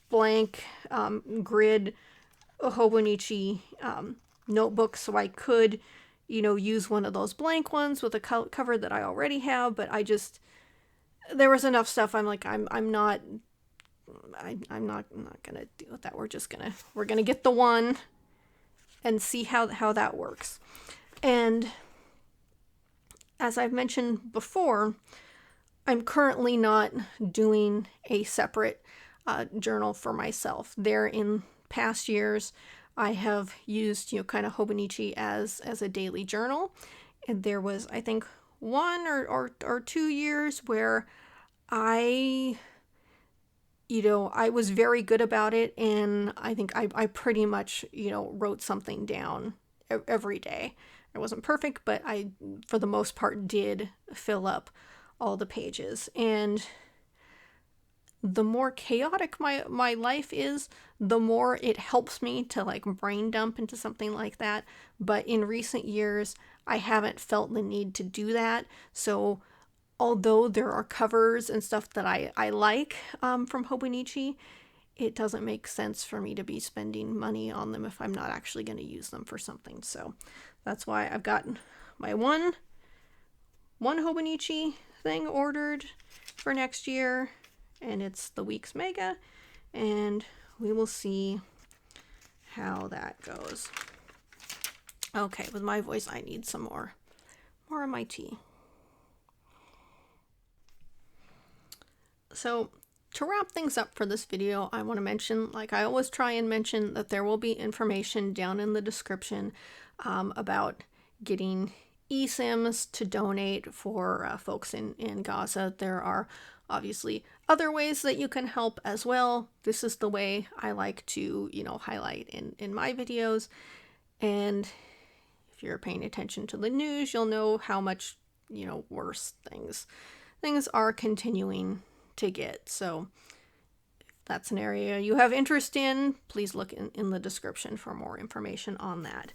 blank grid Hobonichi notebooks, so I could use one of those blank ones with a cover that I already have, but there was enough stuff. I'm like, I'm not gonna deal with that. We're gonna get the one and see how that works. And as I've mentioned before, I'm currently not doing a separate journal for myself. There in past years, I have used, kind of Hobonichi as a daily journal. And there was, I think, 1 or 2 years where I was very good about it. And I think I pretty much, wrote something down every day. I wasn't perfect, but I, for the most part, did fill up all the pages. And the more chaotic my life is, the more it helps me to brain dump into something like that. But in recent years, I haven't felt the need to do that. So although there are covers and stuff that I like from Hobonichi, it doesn't make sense for me to be spending money on them if I'm not actually going to use them for something. So that's why I've got my one Hobonichi thing ordered for next year. And it's the week's Mega, and we will see how that goes. Okay, with my voice, I need some more of my tea. So to wrap things up for this video, I want to mention, like I always try and mention, that there will be information down in the description about getting eSIMs to donate for folks in Gaza. There are obviously other ways that you can help as well. This is the way I like to, highlight in my videos. And if you're paying attention to the news, you'll know how much, worse things are continuing to get. So if that's an area you have interest in, please look in the description for more information on that.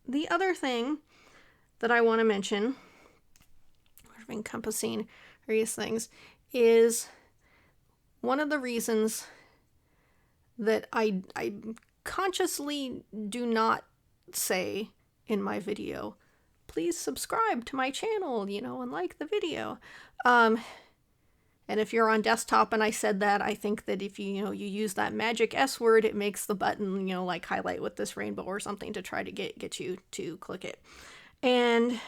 The other thing that I want to mention, encompassing various things, is one of the reasons that I consciously do not say in my video, please subscribe to my channel, and like the video. And if you're on desktop and I said that, I think that if you use that magic S word, it makes the button, highlight with this rainbow or something to try to get you to click it. And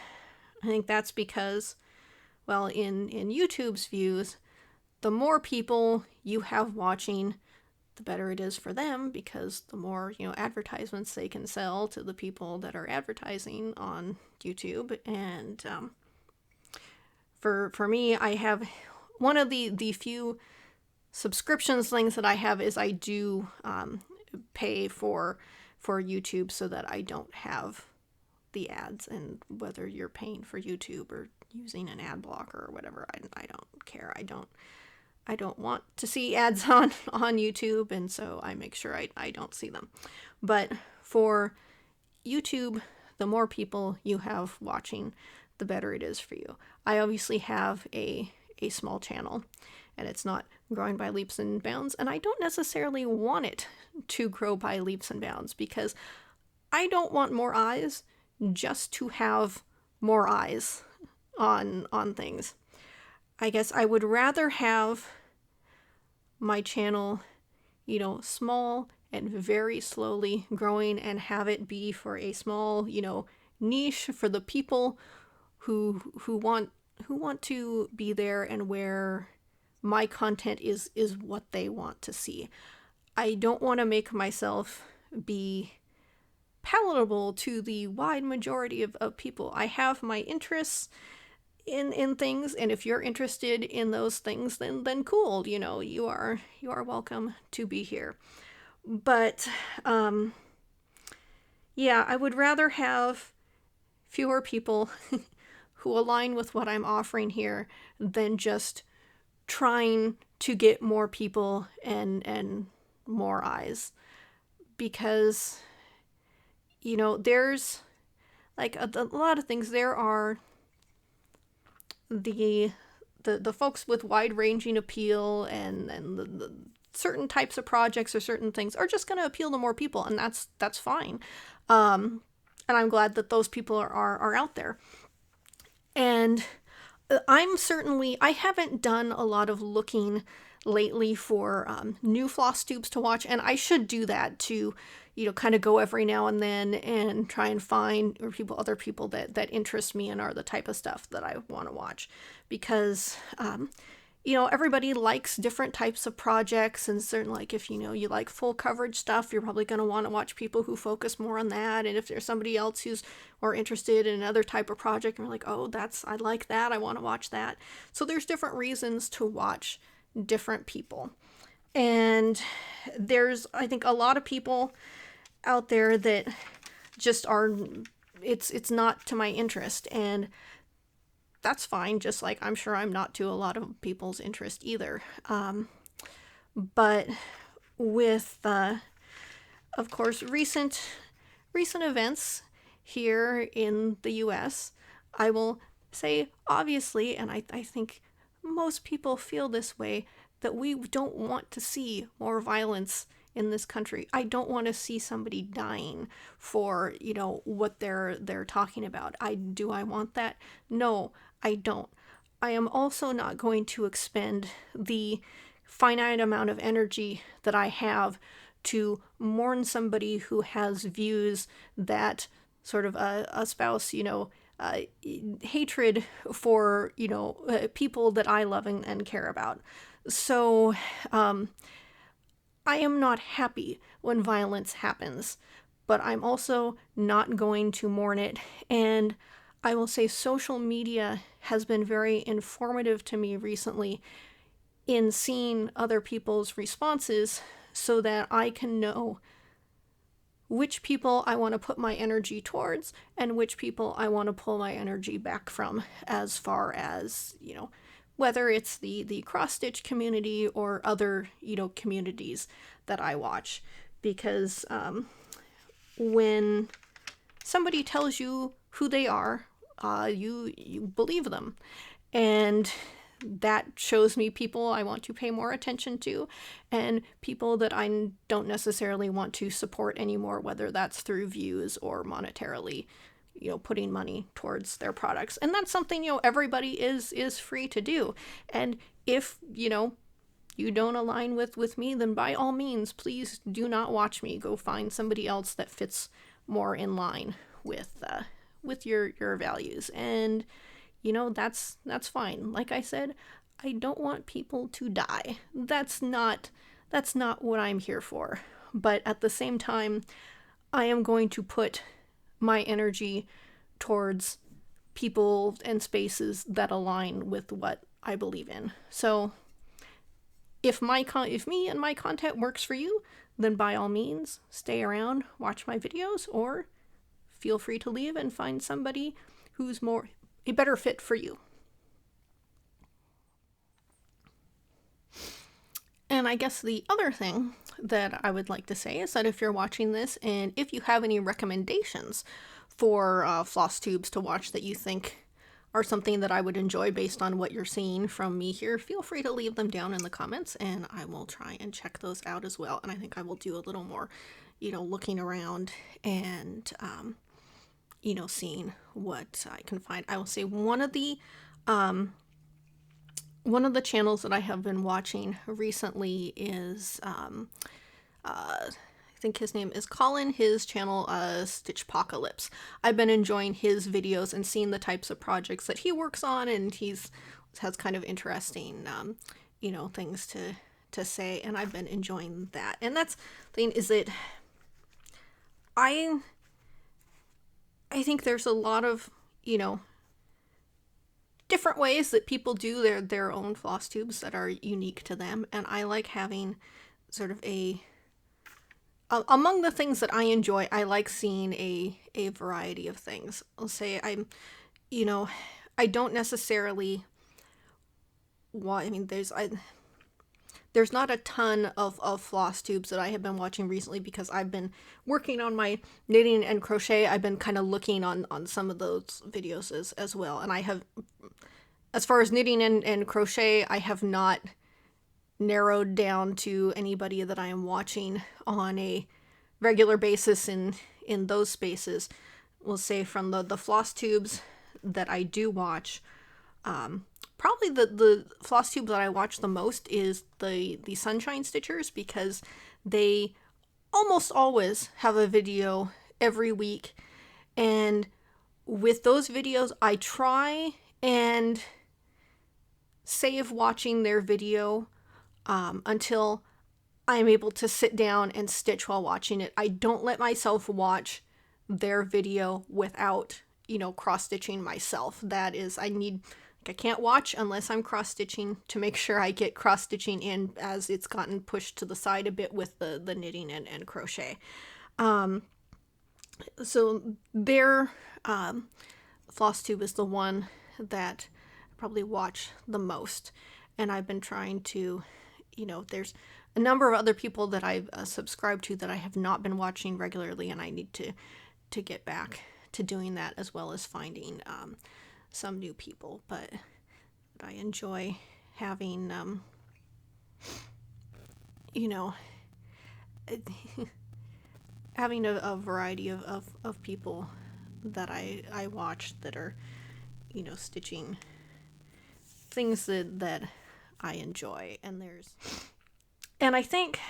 I think that's because, well, in YouTube's views, the more people you have watching, the better it is for them, because the more, advertisements they can sell to the people that are advertising on YouTube. And for me, I have one of the few subscriptions things that I have is I do pay for YouTube so that I don't have the ads. And whether you're paying for YouTube or using an ad blocker or whatever, I don't care. I don't want to see ads on YouTube, and so I make sure I don't see them. But for YouTube, the more people you have watching, the better it is for you. I obviously have a small channel, and it's not growing by leaps and bounds, and I don't necessarily want it to grow by leaps and bounds, because I don't want more eyes just to have more eyes on things. I guess I would rather have my channel, small and very slowly growing, and have it be for a small, niche for the people who want to be there, and where my content is what they want to see. I don't want to make myself be palatable to the wide majority of people. I have my interests in things, and if you're interested in those things, then cool, you are welcome to be here. But yeah, I would rather have fewer people who align with what I'm offering here than just trying to get more people and more eyes. Because there's like a lot of things. There are the folks with wide-ranging appeal, and the certain types of projects or certain things are just going to appeal to more people, and that's fine. And I'm glad that those people are out there. And I haven't done a lot of looking lately for new Flosstubes to watch, and I should do that to kind of go every now and then and try and find other people that interest me and are the type of stuff that I want to watch, because everybody likes different types of projects, and certainly, like, if you like full coverage stuff, you're probably going to want to watch people who focus more on that. And if there's somebody else who's more interested in another type of project, and you're like, oh, I like that, I want to watch that. So there's different reasons to watch different people. And there's, I think, a lot of people out there that just it's not to my interest, and that's fine, just like I'm sure I'm not to a lot of people's interest either. But with, of course, recent events here in the US, I will say, obviously, and I think most people feel this way, that we don't want to see more violence in this country. I don't want to see somebody dying for, what they're talking about. Do I want that? No, I don't. I am also not going to expend the finite amount of energy that I have to mourn somebody who has views that sort of espouse, hatred for, people that I love and care about. So, I am not happy when violence happens, but I'm also not going to mourn it. And I will say social media has been very informative to me recently in seeing other people's responses, so that I can know which people I want to put my energy towards and which people I want to pull my energy back from, as far as, whether it's the cross-stitch community or other, communities that I watch. Because when somebody tells you who they are, you believe them. And that shows me people I want to pay more attention to, and people that I don't necessarily want to support anymore, whether that's through views or monetarily, putting money towards their products. And that's something, everybody is free to do. And if, you don't align with me, then by all means, please do not watch me. Go find somebody else that fits more in line with your values. And, that's fine. Like I said, I don't want people to die. That's not what I'm here for. But at the same time, I am going to put my energy towards people and spaces that align with what I believe in. So if me and my content works for you, then by all means, stay around, watch my videos, or feel free to leave and find somebody who's a better fit for you. And I guess the other thing that I would like to say is that if you're watching this and if you have any recommendations for floss tubes to watch that you think are something that I would enjoy based on what you're seeing from me here, feel free to leave them down in the comments and I will try and check those out as well. And I think I will do a little more, looking around and, seeing what I can find. I will say one of the channels that I have been watching recently is, I think his name is Colin. His channel, Stitchpocalypse. I've been enjoying his videos and seeing the types of projects that he works on, and has kind of interesting, things to say, and I've been enjoying that. And that's the thing, is that I think there's a lot of, different ways that people do their own floss tubes that are unique to them, and I like having sort of among the things that I enjoy, I like seeing a variety of things. I'll say I don't necessarily there's not a ton of floss tubes that I have been watching recently because I've been working on my knitting and crochet. I've been kind of looking on some of those videos as well. And I have, as far as knitting and crochet, I have not narrowed down to anybody that I am watching on a regular basis in those spaces. We'll say from the floss tubes that I do watch, probably the floss tube that I watch the most is the Sunshine Stitchers, because they almost always have a video every week. And with those videos, I try and save watching their video until I'm able to sit down and stitch while watching it. I don't let myself watch their video without, cross-stitching myself. That is, I can't watch unless I'm cross-stitching to make sure I get cross-stitching in, as it's gotten pushed to the side a bit with the knitting and crochet. So their floss tube is the one that I probably watch the most. And I've been trying to, there's a number of other people that I've subscribed to that I have not been watching regularly, and I need to get back to doing that, as well as finding some new people. But I enjoy having having a variety of people that I watch that are stitching things that I enjoy. And I think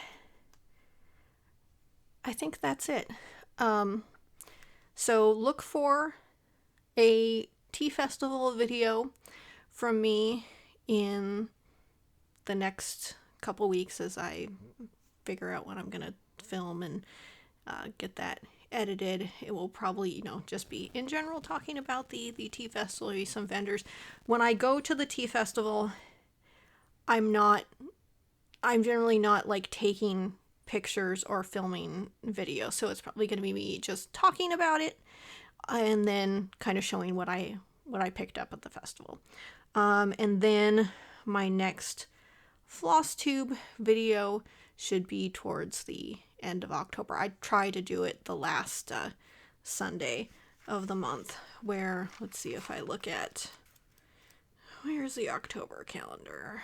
that's it. So look for a tea festival video from me in the next couple weeks as I figure out when I'm gonna film and get that edited. It will probably, just be in general talking about the tea festival, maybe some vendors. When I go to the tea festival, I'm generally not like taking pictures or filming video, so it's probably going to be me just talking about it and then kind of showing what I picked up at the festival. And then my next floss tube video should be towards the end of October. I try to do it the last Sunday of the month, where, let's see if I look at, where's the October calendar?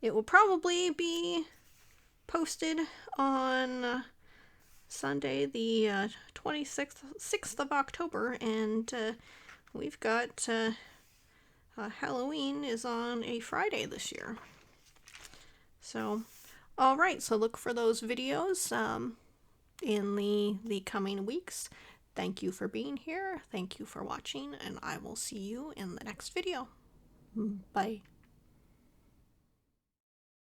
It will probably be posted on Sunday, the 6th of October, and we've got Halloween is on a Friday this year. So, alright, so look for those videos in the coming weeks. Thank you for being here. Thank you for watching, and I will see you in the next video. Bye.